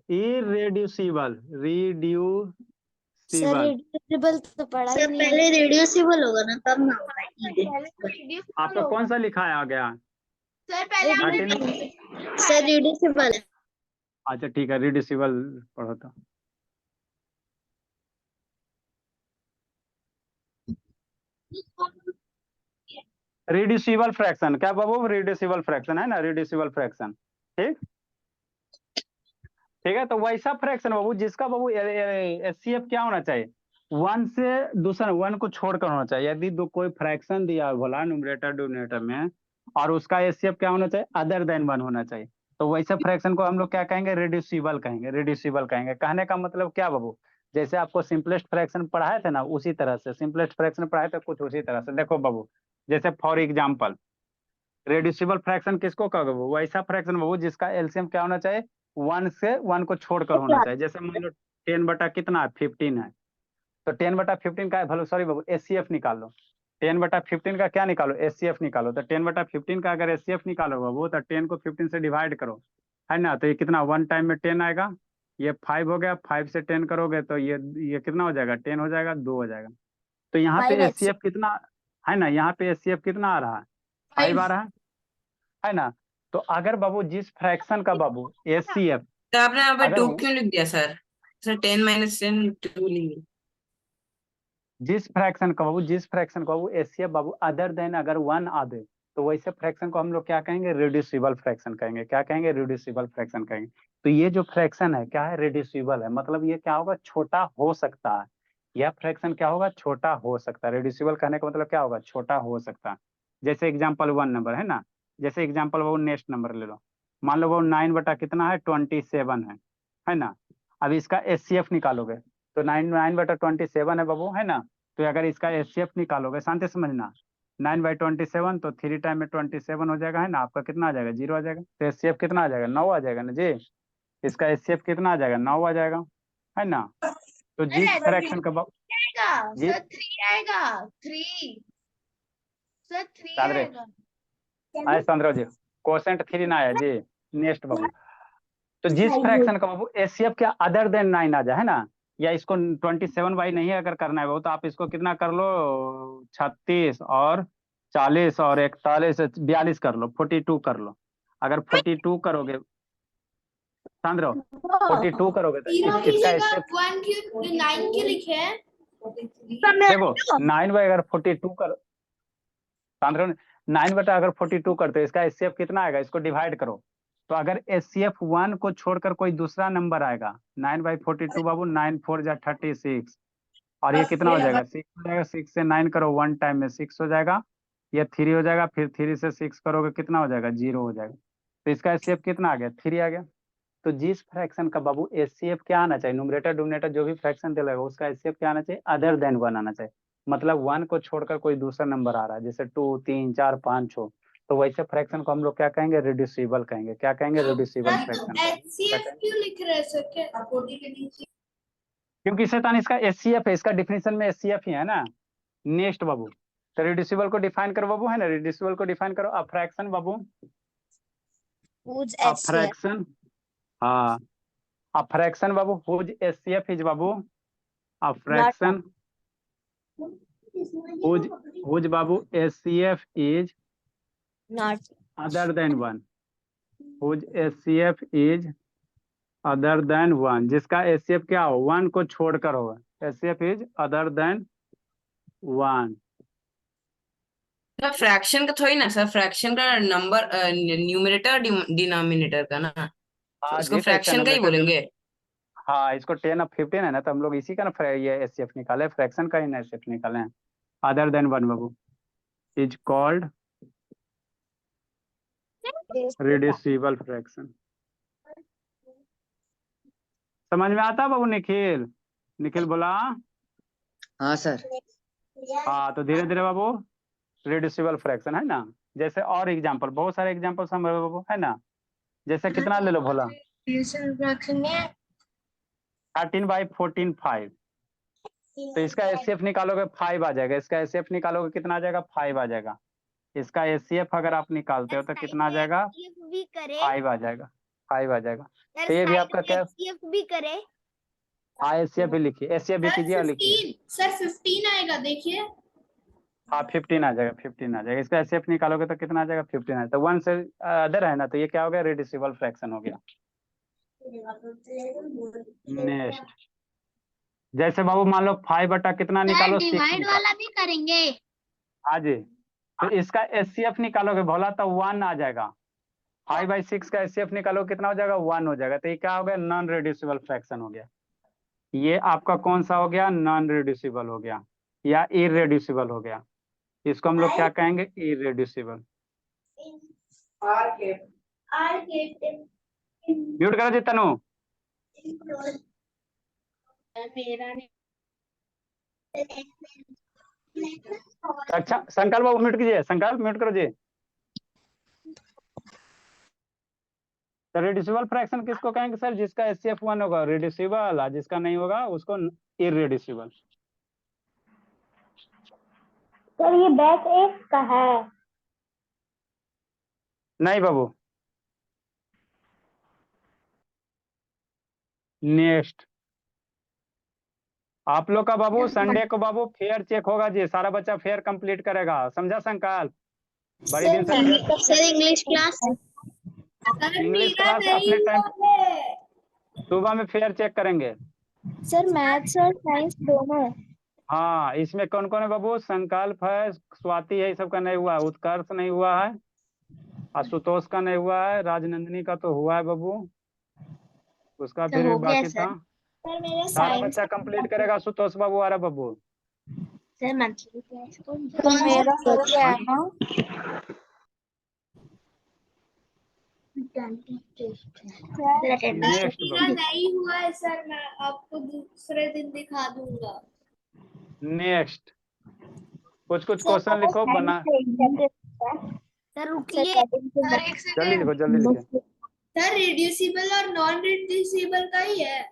इरेड्यूसिबल
सर
रिड्यूसिबल,
रिड्यूसिबल तो पढ़ा ही
सर
नहीं
पहले रिड्यूसिबल होगा ना तब ना होगा।
आपका कौन सा लिखाया गया?
सर पहले आपने
13
सर रिड्यूसिबल है।
अच्छा ठीक है, रिड्यूसिबल पढ़ो तो। रिड्यूसिबल फ्रैक्शन क्या बाबू, रिड्यूसिबल फ्रैक्शन है ना, रिड्यूसिबल फ्रैक्शन। ठीक ठीक है, तो वैसा फ्रैक्शन बाबू जिसका बाबू एचसीएफ क्या होना चाहिए, 1 से दूसरा 1 को छोड़कर होना चाहिए। यदि कोई फ्रैक्शन दिया बोला न्यूमरेटर डिनोमिनेटर में और उसका एचसीएफ क्या होना चाहिए, अदर देन 1 होना चाहिए, तो वैसे फ्रैक्शन को हम लोग क्या कहेंगे, रिड्यूसिबल कहेंगे। रिड्यूसिबल कहेंगे कहने का मतलब क्या बाबू, जैसे आपको सिंपलेस्ट फ्रैक्शन पढ़ाए थे ना, उसी तरह से सिंपलेस्ट फ्रैक्शन पढ़ाए थे कुछ उसी तरह से। देखो बाबू जैसे फॉर एग्जाम्पल रेड्यूसिबल फ्रैक्शन किसको कहोगे, वो वैसा फ्रैक्शन बाबू जिसका एलसीएम क्या होना चाहिए, 1 से 1 को छोड़कर होना चाहिए। जैसे मान लो 10 बटा कितना है, 15 है, तो 10 बटा 15 का भलो सॉरी बाबू एचसीएफ निकालो। 10 बटा 15 का क्या निकालो, एचसीएफ निकालो। तो 10 बटा 15 का अगर एचसीएफ निकालो बाबू, तो 10 को 15 से डिवाइड करो, है ना, तो ये कितना 1 टाइम में 10 आएगा, ये 5 हो गया, 5 से 10 करोगे तो ये कितना हो जाएगा, 10 हो जाएगा, 2 हो जाएगा। तो यहाँ पे
5
एचसीएफ कितना है ना, यहाँ पे एचसीएफ कितना आ रहा है, 5 आ रहा है ना। तो अगर बाबू जिस फ्रैक्शन का बाबू एचसीएफ
तो आपने यहाँ पे
अगर
2 क्यों लिख दिया सर? सर 10 - 10 2 लिखिए।
जिस फ्रैक्शन का बाबू एचसीएफ बाबू अदर देन अगर 1 आ दे, तो वैसे फ्रैक्शन को हम लोग क्या कहेंगे, रिड्यूसिबल फ्रैक्शन कहेंगे। क्या कहेंगे, रिड्यूसिबल फ्रैक्शन कहेंगे। तो ये जो फ्रैक्शन है क्या है, रिड्यूसिबल है, मतलब ये क्या होगा, छोटा हो सकता है। यह फ्रैक्शन क्या होगा, छोटा हो सकता है। रिड्यूसिबल कहने का मतलब क्या होगा, छोटा हो सकता है। जैसे एग्जाम्पल 1 नंबर है ना, जैसे एग्जाम्पल वो नेक्स्ट नंबर ले लो, मान लो वो 9 बटा कितना है, 27 है ना। अब इसका एचसीएफ निकालोगे तो 9 बटा 27 है बाबू, है ना। तो अगर इसका एचसीएफ निकालोगे, शांति समझना, 9/27 तो 3 टाइम में 27 हो जाएगा, है ना, आपका कितना आ जाएगा, 0 आ जाएगा। तो एचसीएफ कितना आ जाएगा, 9 आ जाएगा ना जी। इसका एचसीएफ कितना आ जाएगा, 9 आ जाएगा, है ना। तो जिस फ्रैक्शन का
आएगा
जी
सर 3 आएगा 3 सर 3
सादरे
आएगा।
आए संद्रव जी, क्वेश्चन 3 ना आया जी। नेक्स्ट बाबू, तो जिस फ्रैक्शन का बाबू एचसीएफ क्या अदर देन 9 आ जाए, है ना, या इसको 27 बाई नहीं अगर करना है बाबू, तो आप इसको कितना कर लो, 36 और 40 और 41 42 कर लो, 42 कर लो। अगर 42 करोगे, शांत रहो, 42 करोगे तो
जीरो की
इसका
जगह
स्टेप
1 क्यों 9 क्यों लिखे हैं?
देखो 9 बाई अगर 42 कर, शांत रहो, 9 बटा अगर 42 करते हो इसका एचसीएफ कितना आएगा, इसको डिवाइड करो। तो अगर एचसीएफ 1 को छोड़कर कोई दूसरा नंबर आएगा, 9/42 बाबू, 9 4 जा 36, और ये कितना हो जाएगा, 6 हो जाएगा। 6 से 9 करो, 1 टाइम में 6 हो जाएगा, ये 3 हो जाएगा, फिर 3 से 6 करोगे कितना हो जाएगा, 0 हो जाएगा। तो इसका एचसीएफ कितना आ गया, 3 आ गया। तो जिस फ्रैक्शन का बाबू एचसीएफ क्या आना चाहिए, न्यूमरेटर डिनोमिनेटर जो भी फ्रैक्शन दे लगेगा उसका एचसीएफ क्या आना चाहिए, अदर देन 1 आना चाहिए। मतलब 1 को छोड़कर कोई दूसरा नंबर आ रहा है, जैसे 2 3 4 5 6, तो वैसे फ्रैक्शन को हम लोग क्या कहेंगे, रिड्यूसिबल कहेंगे। क्या कहेंगे, रिड्यूसिबल फ्रैक्शन।
एचसीएफ क्यों लिख रहे हैं सर? क्या 40 के नीचे?
क्योंकि शैतान इसका एचसीएफ है, इसका डिफिनेशन में एचसीएफ ही है ना। नेक्स्ट बाबू, तो रिड्यूसिबल को डिफाइन करो बाबू, है ना, रिड्यूसिबल को डिफाइन करो। अ फ्रैक्शन बाबू,
Who's
अ
HCF?
फ्रैक्शन, हाँ, अ फ्रैक्शन बाबू, हुज एचसीएफ इज बाबू, अ फ्रैक्शन हुज बाबू HCF is
Not.
Other than 1, whose HCF is other than 1, जिसका एचसीएफ क्या हो, 1 को छोड़कर हो, HCF is other than 1।
Fraction का थोड़ी ना सर, फ्रैक्शन का नंबर न्यूमरेटर डिनोमिनेटर का ना,
हाँ
उसको
जी, तो इसका
फ्रैक्शन का ही
न्यूमरेटर,
बोलेंगे।
हाँ इसको 10 और 15 है ना, तो हम लोग इसी का ना ये एचसीएफ निकाले, फ्रैक्शन का ही ना एचसीएफ निकाले हैं। Other than 1 Babu is called reducible fraction. समझ में आता बाबू निखिल? निखिल बोला
हाँ सर।
हाँ। तो धीरे धीरे बाबू रिड्यूसिबल फ्रैक्शन है ना। जैसे और एग्जांपल, बहुत सारे एग्जांपल समझ बाबू, है ना। जैसे कितना ले लो भोला, 13/14 5, तो इसका एचसीएफ निकालोगे 5 आ जाएगा। इसका एचसीएफ निकालोगे कितना आ जाएगा, 5 आ जाएगा। इसका एचसीएफ अगर आप निकालते हो तो कितना आ जाएगा,
HCF भी करे
5 आ जाएगा, 5 आ जाएगा।
सर,
तो ये भी
साइड
आपका
में
क्या,
HCF भी करे।
हाँ एचसीएफ भी लिखिए, एचसीएफ भी
सर
कीजिए और लिखिए।
15 सर 15 आएगा देखिए।
हाँ 15 आ जाएगा, 15 आ जाएगा। इसका एचसीएफ निकालोगे तो कितना आ जाएगा, 15 आ जाएगा। तो 1 से अदर है ना, तो ये क्या हो गया, रिड्यूसिबल फ्रैक्शन हो गया। नेक्स्ट, जैसे बाबू मान लो 5 बटा कितना निकालो, 6
डिवाइड
निकालो।
वाला भी करेंगे।
हाँ जी, तो इसका एचसीएफ निकालोगे भोला तो 1 आ जाएगा। 5/6 का एचसीएफ निकालो कितना हो जाएगा, 1 हो जाएगा। तो ये क्या हो गया, नॉन रिड्यूसिबल फ्रैक्शन हो गया। ये आपका कौन सा हो गया, नॉन रिड्यूसिबल हो गया या इरेड्यूसिबल हो गया। इसको हम लोग क्या कहेंगे, इरेड्यूसिबल। म्यूट करो जी तनु। अच्छा संकल्प बाबू म्यूट कीजिए, संकल्प म्यूट करो जी। तो रिड्यूसिबल फ्रैक्शन किसको कहेंगे सर, जिसका एचसीएफ 1 होगा रिड्यूसिबल, और जिसका नहीं होगा उसको इरेड्यूसिबल।
सर ये बैक एक का है।
नहीं बाबू। नेक्स्ट, आप लोग का बाबू संडे को बाबू फेयर चेक होगा जी, सारा बच्चा फेयर कंप्लीट करेगा, समझा संकल्प? बड़ी दिन से
sir English class
English class अपने टाइम सुबह में फेयर चेक करेंगे।
सर मैथ्स और साइंस दोनों।
हाँ इसमें कौन कौन है बाबू, संकल्प है, स्वाति है, सबका नहीं हुआ है, उत्कर्ष नहीं हुआ है, आशुतोष का नहीं हुआ है, राजनंदिनी का तो हुआ है बाबू, उसका
तो
फिर
हो गया
बाकी
सर।
था।
सर मेरा
सारा
साइंस
बच्चा कंप्लीट करेगा, आशुतोष बाबू आ रहा बाबू।
सर मंथली क्लास
तो मेरा हो गया है ना।
नेक्स्ट
मेरा नहीं हुआ है सर, मैं आपको दूसरे दिन दिखा दूंगा।
नेक्स्ट, कुछ कुछ क्वेश्चन लिखो बना,
सर रुकिए,
सर एक
जल्दी
सेकंड,
लिखो, जल्दी लिखो।
सर रिड्यूसिबल और नॉन रिड्यूसिबल का ही है।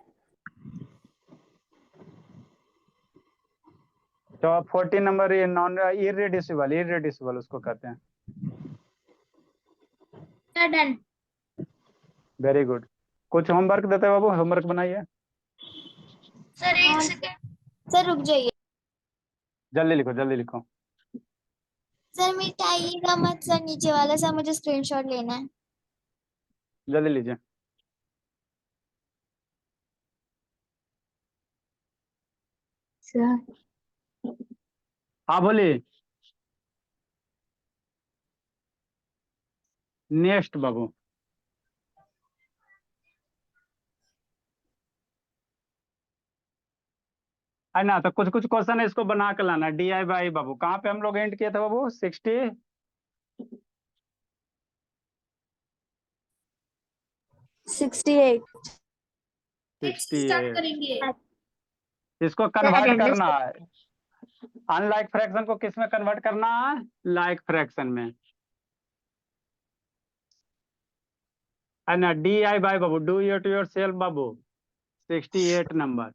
तो 14 नंबर ये नॉन इरेड्यूसिबल, इरेड्यूसिबल उसको कहते हैं।
Sir done.
Very good. कुछ होमवर्क देते हैं बाबू, होमवर्क बनाइए,
सर एक सेकंड,
सर रुक जाइए।
जल्दी लिखो, जल्दी लिखो।
सर मिटाइएगा मत सर, नीचे वाला सर मुझे स्क्रीनशॉट लेना है।
जल्दी लीजिए।
सर
हाँ बोलिए। नेक्स्ट बाबू। है ना, तो कुछ कुछ क्वेश्चन इसको बना के लाना। DI/, बाबू कहाँ पे हम लोग एंड किए थे बाबू? 68
स्टार्ट करेंगे।
इसको कन्वर्ट करना है। अनलाइक फ्रैक्शन को किस में कन्वर्ट करना है? लाइक फ्रैक्शन में, है ना। DI/, Babu do it your self Babu. 68 number.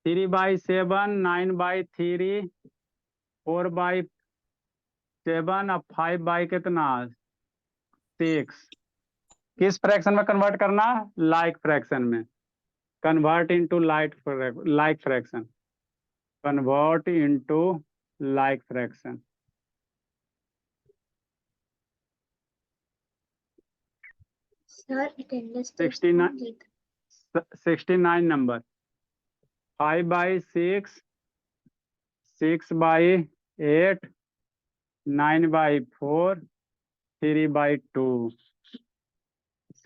3/7, 9/3, 4/7 और 5 कितना? 6। किस फ्रैक्शन में कन्वर्ट करना? लाइक फ्रैक्शन में। Convert into like fraction. Convert into like fraction.
Sir attendance
69 number. 5/6, 6/8, 9/4, 3/2।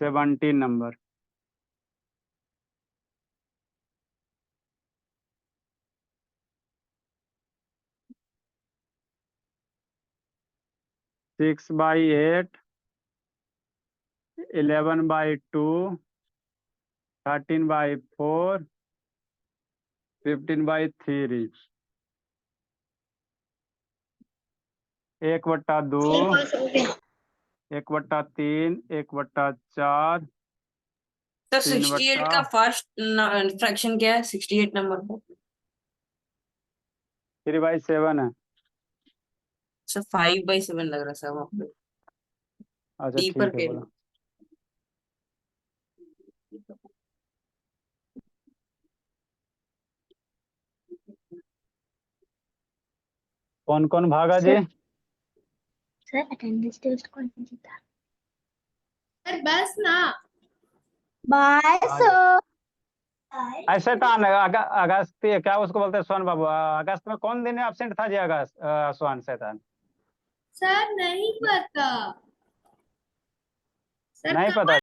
70 number. Six by 8, 11/2, 13/4, 15/3। 1/2, 1/3, 1/4,
sir
3
68 का फर्स्ट फ्रैक्शन क्या है? 68 नंबर पर
3/7 है।
सर 5/7 लग रहा है सर वहाँ पे।
अच्छा
डी पर
ठीक है, बोला। कौन कौन भागा जी?
सर अटेंडेंस टेस्ट कौन जीता?
सर बस ना।
बाय
ऐसे था ना, अगस्त, क्या उसको बोलते हैं सोन बाबू? अगस्त में कौन दिन एब्सेंट था जी? अगस्त सोन शैतान।
सर नहीं पता। सर
नहीं पता।